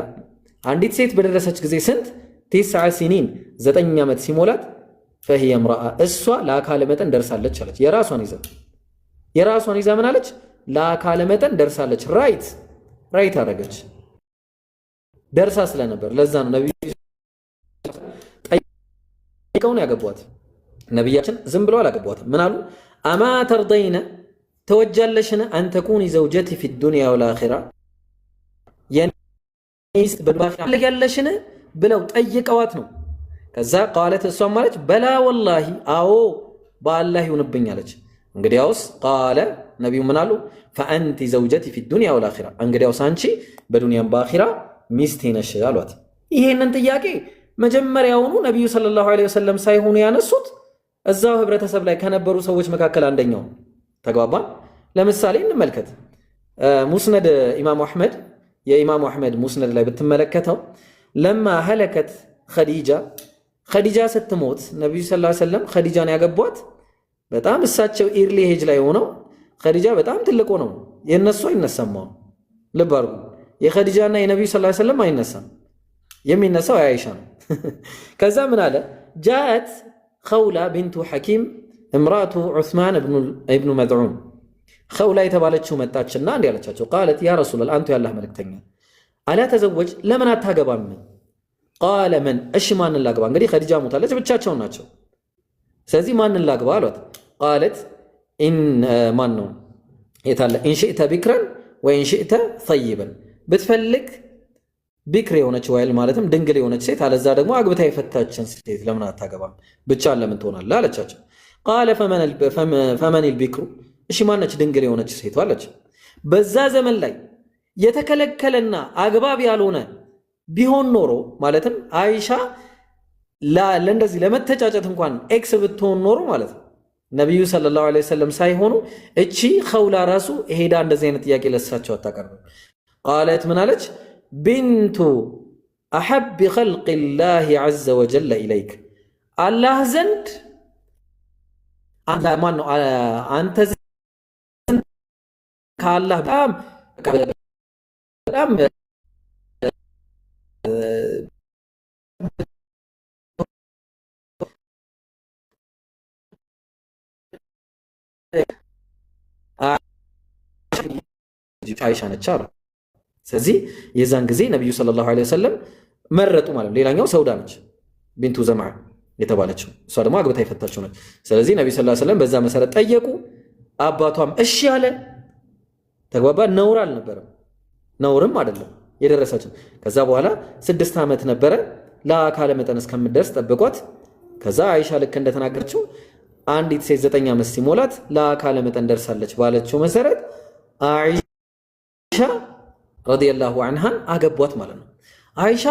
አንዲት ሴት በደረሰች ጊዜ ስንት 9 ሲኒን 9 ዓመት ሲሞላት ፈሂየ ምራአ እሷ ለአካለ መጠን ደርሳለች አለች። የራሷን ይዛ ምን አለች? ለአካለ መጠን ደርሳለች። ራይት አደረገች። ደርሳ ስለነበር ለዛ ነው ነብዩ ጠይቀውን ያገቧት። ነብያችን ዝም ብለው አላገቧትም። ምን አሉ? አማ ተርደይነ ተወጃለሽን አን ተኩኒ ዘውጀቲ ፊ ዱንያ ወል አኺራ የኒስት በባኺራለሽን ብለው ጠይቀዋት ነው። ከዛ ቃለት እሷም ማለች በላ ወላሂ አዎ በአላህ ይሁንብኝ አለች። እንግዲያውስ ቃለ ነቢዩ ምን አሉ? ፈአንቲ ዘውጀቲ ፊ ዱንያ ወል አኺራ እንግዲያውስ አንቺ በዱንያም በአኺራ ሚስቴ ነሽ አሏት። ይሄንን ጥያቄ መጀመሪያውኑ ነቢዩ ሰለላሁ ዐለይሂ ወሰለም ሳይሆኑ ያነሱት እዛው ህብረተሰብ ላይ ከነበሩ ሰዎች መካከል አንደኛው። ተግባባን? ለምሳሌ እንመልከት። ሙስነድ ኢማሙ አሕመድ የኢማሙ አሕመድ ሙስነድ ላይ ብትመለከተው ለማ ሀለከት ኸዲጃ ስትሞት ነቢዩ ሰለላሁ ዐለይሂ ወሰለም ኸዲጃን ያገቧት በጣም እሳቸው ኢርሊ ሄጅ ላይ ሆነው ኸዲጃ በጣም ትልቅ ሆነው የነሱ አይነሳም። ልብ አድርጉ። የኸዲጃና የነቢዩ ሰለላሁ ዐለይሂ ወሰለም አይነሳም። የሚነሳው አይሻ ነው። ከዛ ምን አለ? ጃአት ኸውላ ቢንቱ ሐኪም እምራቱ ዑስማን ኢብኑ መዝዑን ኸውላ የተባለችው መጣችና እንዲህ አለቻቸው። ቃለት ያ ረሱላላህ አንቱ ያላህ መልእክተኛ አላ ተዘወጅ ለምን አታገባም? ቃለ መን እሺ ማንን ላግባ? እንግዲህ ኸዲጃ ሞታለች፣ ብቻቸውን ናቸው። ስለዚህ ማንን ላግባ አሏት። ቃለት ማን ነው የታለ? ኢንሽእተ ቢክረን ወኢንሽእተ ጠይበን ብትፈልግ ቢክር የሆነች ወይል ማለትም ድንግል የሆነች ሴት አለዛ ደግሞ አግብታ የፈታችን ሴት ለምን አታገባም? ብቻን ለምን ትሆናለህ አለቻቸው። ቃለ ፈመን ልቢክሩ እሺ ማነች ድንግል የሆነች ሴት አለች። በዛ ዘመን ላይ የተከለከለና አግባብ ያልሆነ ቢሆን ኖሮ ማለትም አይሻ ለእንደዚህ ለመተጫጨት እንኳን ኤክስ ብትሆን ኖሮ ማለት ነው ነቢዩ ሰለላሁ ዐለይሂ ወሰለም ሳይሆኑ እቺ ኸውላ ራሱ ሄዳ እንደዚህ አይነት ጥያቄ ለሳቸው አታቀርብም። ቃለት ምን አለች? ቢንቱ አሐቢ ኸልቂላሂ ዐዘ ወጀለ ኢለይክ አላህ ዘንድ ማን ነው አንተ ዘንድ ከአላህ በጣም አይሻ ነች አሉ። ስለዚህ የዛን ጊዜ ነቢዩ ሰለላሁ ዐለይሂ ወሰለም መረጡ ማለት ነው። ሌላኛው ሰውዳ ነች ቢንቱ ዘምዓ የተባለችው እሷ ደግሞ አግብታ የፈታችው ነች። ስለዚህ ነቢዩ ሰለላሁ ዐለይሂ ወሰለም በዛ መሰረት ጠየቁ። አባቷም እሺ አለ። ተግባባ። ነውር አልነበረም፣ ነውርም አይደለም የደረሰችው። ከዛ በኋላ 6 ዓመት ነበረ ለአካለ መጠን እስከምትደርስ ጠብቋት። ከዛ አይሻ ልክ እንደተናገረችው አንዲት ሴት 9 ዓመት ሲሞላት ለአካለ መጠን ደርሳለች ባለችው መሰረት አይሻ ረዲየላሁ ዐንሃን አገቧት ማለት ነው። አይሻ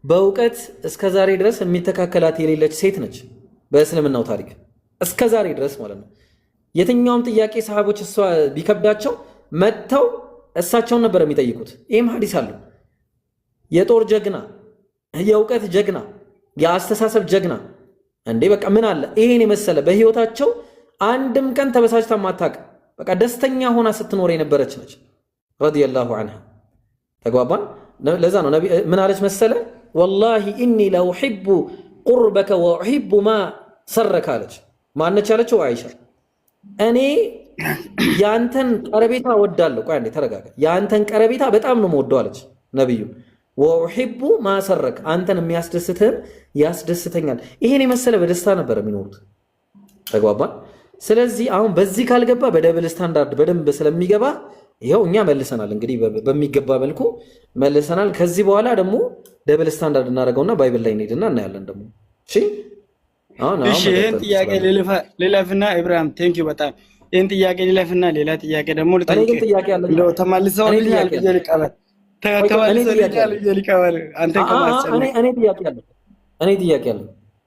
በእውቀት እስከዛሬ ድረስ የሚተካከላት የሌለች ሴት ነች በእስልምናው ታሪክ እስከዛሬ ድረስ ማለት ነው። የትኛውም ጥያቄ ሰሃቦች እሷ ቢከብዳቸው መጥተው እሳቸውን ነበር የሚጠይቁት። ይህም ሐዲስ አለው። የጦር ጀግና፣ የእውቀት ጀግና፣ የአስተሳሰብ ጀግና እንዴ በቃ ምን አለ ይሄን የመሰለ በህይወታቸው አንድም ቀን ተበሳጭታ ማታቅ በቃ ደስተኛ ሆና ስትኖር የነበረች ነች ረዲየላሁ ዐንሃ። ተግባባን። ለዛ ነው ነብይ ምን አለች መሰለ ወላሂ ኢኒ ለኡሂቡ ቁርበከ ወኡሂቡ ማ ሰረከ አለች። ማነች ያለችው? አይሻ እኔ ያንተን ቀረቤታ ወዳለሁ። ቆይ አንዴ ተረጋጋ። ያንተን ቀረቤታ በጣም ነው የምወደው አለች ነብዩ። ወኡሂቡ ማ ሰረከ አንተን የሚያስደስትህን ያስደስተኛል። ይሄን የመሰለ በደስታ ነበር የሚኖሩት። ተግባባን። ስለዚህ አሁን በዚህ ካልገባ በደብል ስታንዳርድ በደንብ ስለሚገባ ይሄው እኛ መልሰናል። እንግዲህ በሚገባ መልኩ መልሰናል። ከዚህ በኋላ ደግሞ ደብል ስታንዳርድ እናደርገውና ባይብል ላይ እንሄድና እናያለን ደግሞ። እሺ እሺ ይሄን ጥያቄ ሊለፍና ኢብራሂም ቴንክ ዩ በጣም ይሄን ጥያቄ ሊለፍና ሌላ ጥያቄ ደግሞ ልጠይቅ እንደው ተመልሰው ልኛል ይልቀበል እኔ ጥያቄ አለ።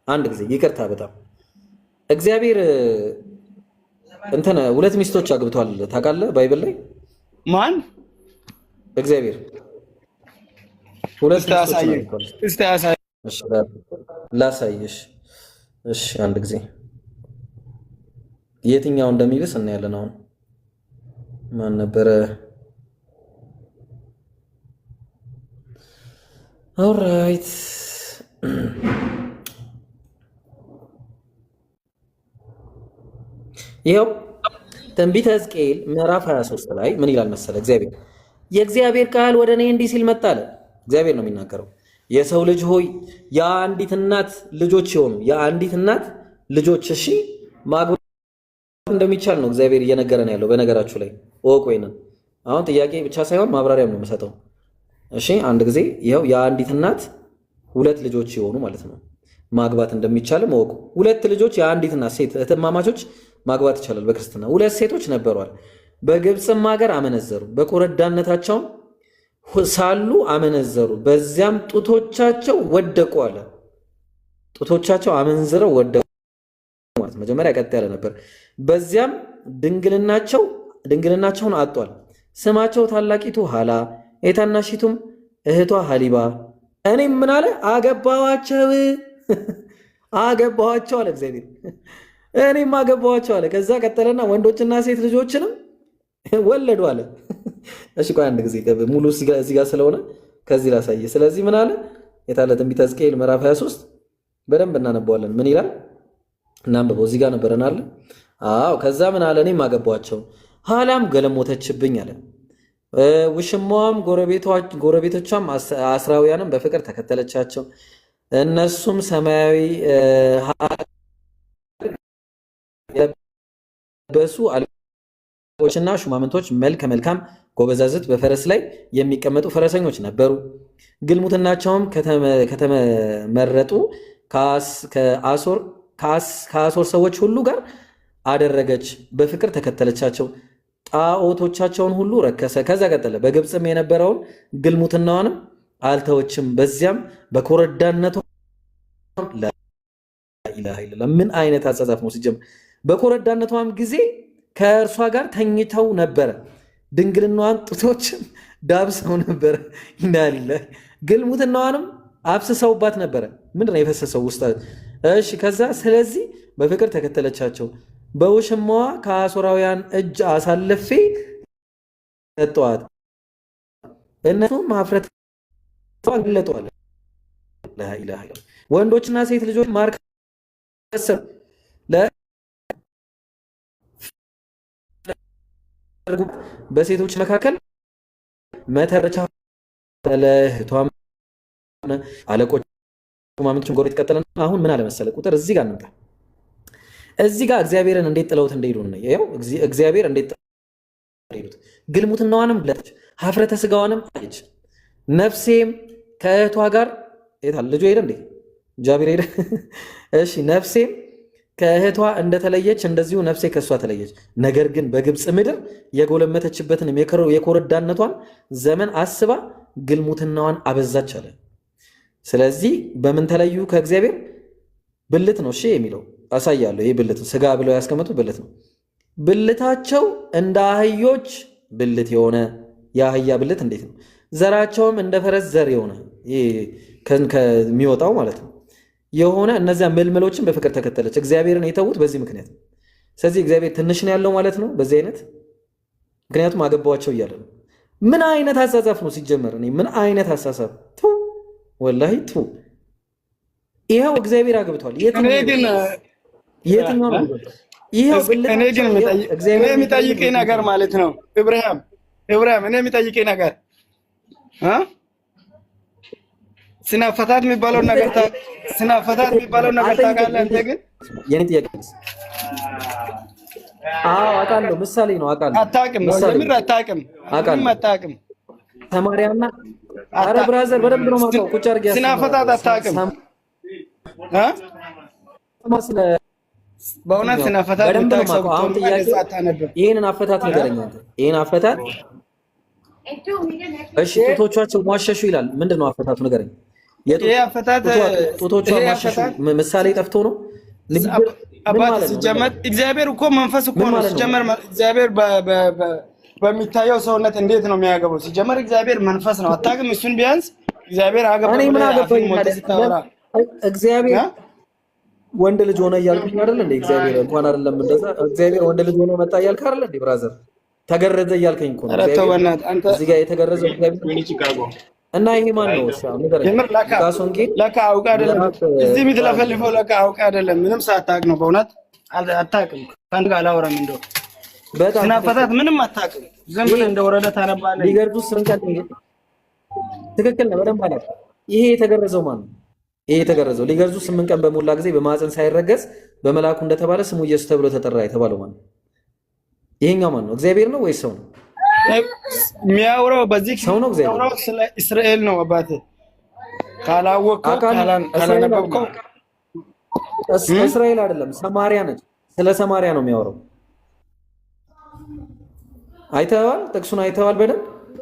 አንድ ጊዜ ይቅርታ በጣም እግዚአብሔር እንትን 2 ሚስቶች አግብቷል ታውቃለህ? ባይብል ላይ ማን? እግዚአብሔር 2 ሚስቶች አግብቷል። እሺ ላሳይሽ። እሺ አንድ ጊዜ የትኛው እንደሚብስ እናያለን። አሁን ማን ነበረ? ኦልራይት ይኸው ትንቢተ ሕዝቅኤል ምዕራፍ 23 ላይ ምን ይላል መሰለ? እግዚአብሔር የእግዚአብሔር ቃል ወደ እኔ እንዲህ ሲል መጣ አለ። እግዚአብሔር ነው የሚናገረው። የሰው ልጅ ሆይ የአንዲት እናት ልጆች የሆኑ የአንዲት እናት ልጆች እሺ ማግባት እንደሚቻል ነው እግዚአብሔር እየነገረን ያለው። በነገራችሁ ላይ ወቅ ወይንም አሁን ጥያቄ ብቻ ሳይሆን ማብራሪያም ነው የምሰጠው። እሺ አንድ ጊዜ ይኸው የአንዲት እናት 2 ልጆች የሆኑ ማለት ነው ማግባት እንደሚቻል ወቁ። 2 ልጆች የአንዲት እናት ሴት እህትማማቾች ማግባት ይቻላል በክርስትና። 2 ሴቶች ነበሯል። በግብፅም ሀገር አመነዘሩ፣ በኮረዳነታቸውም ሳሉ አመነዘሩ፣ በዚያም ጡቶቻቸው ወደቁ አለ። ጡቶቻቸው አመንዝረው ወደቁ ማለት መጀመሪያ ቀጥ ያለ ነበር። በዚያም ድንግልናቸውን አጧል። ስማቸው ታላቂቱ ሃላ የታናሺቱም እህቷ ሀሊባ። እኔም ምን አለ አገባኋቸው አለ እግዚአብሔር። እኔም አገባኋቸው አለ። ከዛ ቀጠለና ወንዶችና ሴት ልጆችንም ወለዱ አለ። እሺ ቆይ አንድ ጊዜ ሙሉ እዚህ ጋር ስለሆነ ከዚህ ላሳየ። ስለዚህ ምን አለ? የታለ ትንቢተ ሕዝቅኤል ምዕራፍ 23 በደንብ እናነበዋለን። ምን ይላል? እናንብበው። እዚህ ጋር ነበረን አለ። አዎ ከዛ ምን አለ? እኔም አገባኋቸው፣ ኋላም ገለሞተችብኝ አለ። ውሽማዋም ጎረቤቶቿም አስራውያንም በፍቅር ተከተለቻቸው። እነሱም ሰማያዊ የለበሱ አለቆችና ሹማምንቶች፣ መልከ መልካም ጎበዛዝት፣ በፈረስ ላይ የሚቀመጡ ፈረሰኞች ነበሩ። ግልሙትናቸውም ከተመረጡ ከአሦር ሰዎች ሁሉ ጋር አደረገች፣ በፍቅር ተከተለቻቸው። ጣዖቶቻቸውን ሁሉ ረከሰ። ከዛ ቀጠለ። በግብፅም የነበረውን ግልሙትናዋንም አልተወችም። በዚያም በኮረዳነቷ ላኢላሃ ኢለላህ ምን አይነት አጻጻፍ ነው ሲጀምር። በኮረዳነቷም ጊዜ ከእርሷ ጋር ተኝተው ነበረ፣ ድንግልናዋን ጡቶችም ዳብሰው ነበረ። ኢናሊላህ ግልሙትናዋንም አፍስሰውባት ነበረ። ምንድን ነው የፈሰሰው ውስጥ? እሺ ከዛ ስለዚህ በፍቅር ተከተለቻቸው። በውሽማዋ ከአሦራውያን እጅ አሳልፌ ሰጠኋት፣ እነሱም ኀፍረቷን ገለጡአል። ላኢላሃ ኢለላህ ወንዶችና ሴት ልጆች ማርከው ወሰዱ። በሴቶች መካከል መተረቻ ለእህቷም አለቆች ሹማምንቶችን ጎረቤት ቀጠለን። አሁን ምን አለ መሰለ ቁጥር እዚህ ጋር እንምጣ። እዚህ ጋር እግዚአብሔርን እንዴት ጥለውት እንደሄዱ ነው። ይኸው እግዚአብሔር እንዴት ጥለውት ግልሙትናዋንም ለጠች፣ ኀፍረተ ስጋዋንም አየች። ነፍሴም ከእህቷ ጋር የታል ልጁ ሄደ እንዴ? ጃቢር ሄደ። እሺ ነፍሴም ከእህቷ እንደተለየች እንደዚሁ ነፍሴ ከሷ ተለየች። ነገር ግን በግብፅ ምድር የጎለመተችበትን የኮረዳነቷን ዘመን አስባ ግልሙትናዋን አበዛች አለ። ስለዚህ በምን ተለዩ ከእግዚአብሔር? ብልት ነው እሺ የሚለው አሳያለሁ። ይህ ብልት ስጋ ብለው ያስቀመጡት ብልት ነው። ብልታቸው እንደ አህዮች ብልት የሆነ የአህያ ብልት እንዴት ነው? ዘራቸውም እንደ ፈረስ ዘር የሆነ ከሚወጣው ማለት ነው የሆነ እነዚያ ምልምሎችን በፍቅር ተከተለች። እግዚአብሔርን የተዉት በዚህ ምክንያት ነው። ስለዚህ እግዚአብሔር ትንሽ ነው ያለው ማለት ነው በዚህ አይነት ምክንያቱም አገባዋቸው እያለ ነው። ምን አይነት አሳሳፍ ነው ሲጀመር? እኔ ምን አይነት አሳሳፍ ቱ ወላሂ ቱ። ይኸው እግዚአብሔር አግብቷል። የትኛው ነው? ይኸው እኔ ግን የሚጠይቀኝ ነገር ማለት ነው ኢብራሂም እኔ የሚጠይቀኝ ነገር ስነ ፈታት የሚባለው ነገር ታውቃለህ አንተ? ግን የኔ ጥያቄ አውቃለሁ። ምሳሌ ነው አውቃለሁ። አታውቅም? ምንም አታውቅም። ተማሪያና አረ ብራዘር በደንብ ነው የማውቀው። ቁጭ አድርጌ ስነ ፈታት አታውቅም? በእውነት ስነ ፈታት በደንብ ነው የማውቀው። አሁን ጥያቄ ይሄንን አፈታት ንገረኝ አንተ። ይሄን አፈታት እሺ። ጡቶቻቸው ሟሸሹ ይላል። ምንድነው አፈታቱ ንገረኝ። ጡቶቿ ሟሸሹ ምሳሌ ጠፍቶ ነው? አባት ሲጀመር እግዚአብሔር እኮ መንፈስ እኮ ነው። ሲጀመር እግዚአብሔር በሚታየው ሰውነት እንዴት ነው የሚያገባው? ሲጀመር እግዚአብሔር መንፈስ ነው። አታውቅም? እሱን ቢያንስ እግዚአብሔር አገባ። እኔ ምን አገባኝ? እግዚአብሔር ወንድ ልጅ ሆነ እያልኩኝ አይደል እንዴ? እግዚአብሔር እንኳን አይደለም እንደዛ እግዚአብሔር ወንድ ልጅ ሆነ መጣ እያልክ አይደል እንዴ ብራዘር? ተገረዘ እያልከኝ እኮ ነው። እዚህ ጋር የተገረዘው እግዚአብሔር እና ይሄ ማን ነው? ለካ አውቃ አይደለም እዚህ የምትለፈልፈው፣ ለካ አውቃ አይደለም። ምንም ሳታውቅ ነው። በእውነት አታውቅም። ከአንተ ጋር አላወራም። እንደው ስነ ፈታት ምንም አታውቅም። ዝም ብለህ እንደወረደ ታነባለህ። ሊገርዙት ስንቀል ትክክል ነው። በደንብ አለ። ይሄ የተገረዘው ማን ነው? ይሄ የተገረዘው ሊገርዙት 8 ቀን በሞላ ጊዜ በማፀን ሳይረገዝ በመላኩ እንደተባለ ስሙ ኢየሱስ ተብሎ ተጠራ የተባለው ማን ነው? ይሄኛው ማን ነው? እግዚአብሔር ነው ወይስ ሰው ነው? የሚያወራው በዚህ ሰው ነው። እግዚአብሔር ስለ እስራኤል ነው። አባቴ ካላወቀው ካላነበብከው እስራኤል አይደለም ሰማሪያ ነች። ስለ ሰማሪያ ነው የሚያወራው። አይተዋል? ጥቅሱን አይተዋል? በደንብ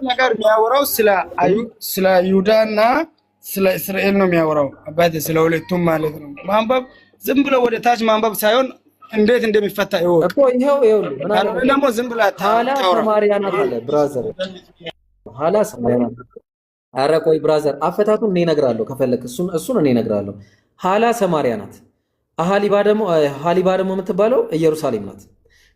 ነገር የሚያወራው ስለ ይሁዳና ስለ እስራኤል ነው የሚያወራው። አባቴ ስለ ሁለቱም ማለት ነው። ማንበብ ዝም ብሎ ወደ ታች ማንበብ ሳይሆን እንዴት እንደሚፈታ ይወቅ እኮ ይሄው ደግሞ ዝም ብላ ሐላ ሰማሪያ ናት አለ ብራዘር። ሐላ ሰማሪያ ናት። ኧረ ቆይ ብራዘር አፈታቱን እኔ እነግርሃለሁ ከፈለክ እሱን እኔ እነግርሃለሁ። ሐላ ሰማሪያ ናት። ሐሊባ ደግሞ የምትባለው ኢየሩሳሌም ናት።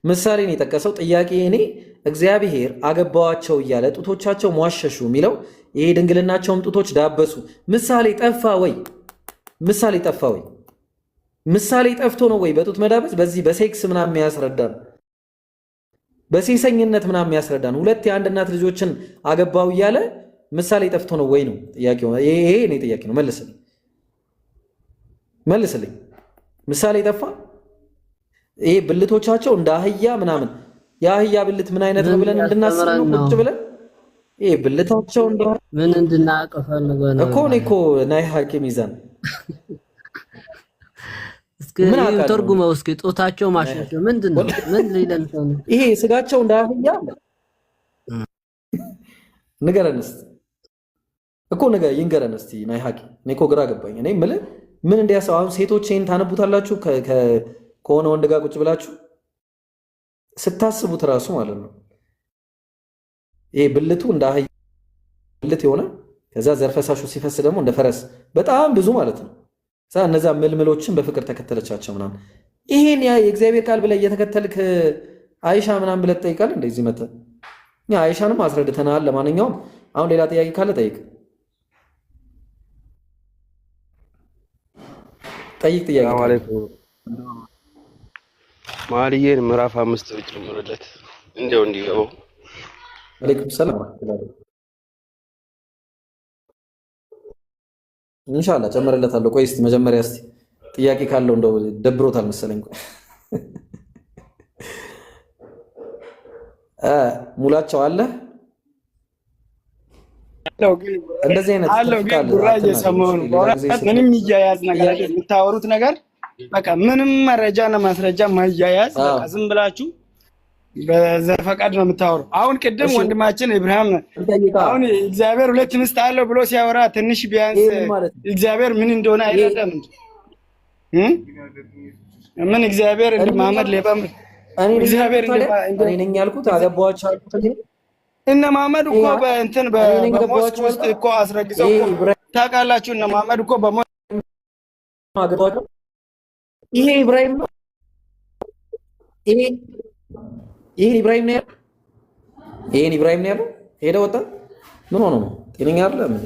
ምሳሌ ነው የጠቀሰው። ጥያቄ እኔ እግዚአብሔር አገባዋቸው እያለ ጡቶቻቸው ሟሸሹ የሚለው ይሄ ድንግልናቸውም ጡቶች ዳበሱ ምሳሌ ጠፋ ወይ? ምሳሌ ጠፋ ወይ? ምሳሌ ጠፍቶ ነው ወይ? በጡት መዳበስ በዚህ በሴክስ ምናምን ያስረዳን፣ በሴሰኝነት ምናምን ያስረዳን። ሁለት የአንድ እናት ልጆችን አገባው እያለ ምሳሌ ጠፍቶ ነው ወይ ነው ጥያቄው። ይሄ እኔ ጥያቄ ነው። መልስልኝ። ምሳሌ ጠፋ? ይሄ ብልቶቻቸው እንደ አህያ ምናምን የአህያ ብልት ምን አይነት ነው ብለን እንድናስብ ነው ቁጭ ብለን ይሄ ብልታቸው እንደ ምን እንድናቀፈ ነው እኮ ናይ ሐኪም ይዘን ምን ተርጉመው እስኪ ጦታቸው ማሻቸው ምንድነው? ምን ሊለን ነው? ይሄ ስጋቸው እንደ አህያ ንገረን እስቲ እኮ ይንገረን እስቲ ናይ ሐኪም። እኔ እኮ ግራ ገባኝ። እኔ ምን እንዲያሰው አሁን ሴቶች ይሄን ታነቡታላችሁ ከሆነ ወንድ ጋር ቁጭ ብላችሁ ስታስቡት ራሱ ማለት ነው። ይሄ ብልቱ እንደ አህያ ብልት የሆነ ከዛ ዘርፈሳሹ ሲፈስ ደግሞ እንደ ፈረስ በጣም ብዙ ማለት ነው። እነዛ ምልምሎችን በፍቅር ተከተለቻቸው ምናምን። ይሄን የእግዚአብሔር ቃል ብለህ እየተከተልክ አይሻ ምናምን ብለህ ትጠይቃለህ። እንደዚህ መተህ እኛ አይሻንም አስረድተናል። ለማንኛውም አሁን ሌላ ጥያቄ ካለ ጠይቅ። ጥያቄ አለይኩም ማልዬን ምዕራፍ 5 ጨምርለት እንዲያው አለይኩም ሰላም ኢንሻአላህ ጨምርለታለሁ። ቆይ እስቲ መጀመሪያ እስቲ ጥያቄ ካለው እንደው ደብሮታል መሰለኝ። ሙላቸው አለ እንደዚህ አይነት አለው ግን ጉራ እየሰማሁ ነው። ምንም ይያያዝ ነገር የምታወሩት ነገር በቃ ምንም መረጃና ማስረጃ ማያያዝ በቃ ዝም ብላችሁ በዘፈቀድ ነው የምታወሩ። አሁን ቅድም ወንድማችን ኢብራሂም አሁን እግዚአብሔር ሁለት ሚስት አለው ብሎ ሲያወራ ትንሽ ቢያንስ እግዚአብሔር ምን እንደሆነ አይረዳም እንዴ? ምን እግዚአብሔር እንደ መሐመድ ሌባም እግዚአብሔር እኔ ነኝ ያልኩት አገባዋቸው አልኩት እነ መሐመድ እኮ በእንትን በሞስክ ውስጥ እኮ አስረግዘው ታውቃላችሁ። እነ መሐመድ እኮ በሞስክ አገባዋቸው። ይሄ ኢብራሂም ነው። ይሄ ኢብራሂም ነው ያለው። ይሄን ኢብራሂም ነው ያለው። ሄደ ወጣ። ምን ሆኖ ነው? ጤነኛ አይደለም እንዴ?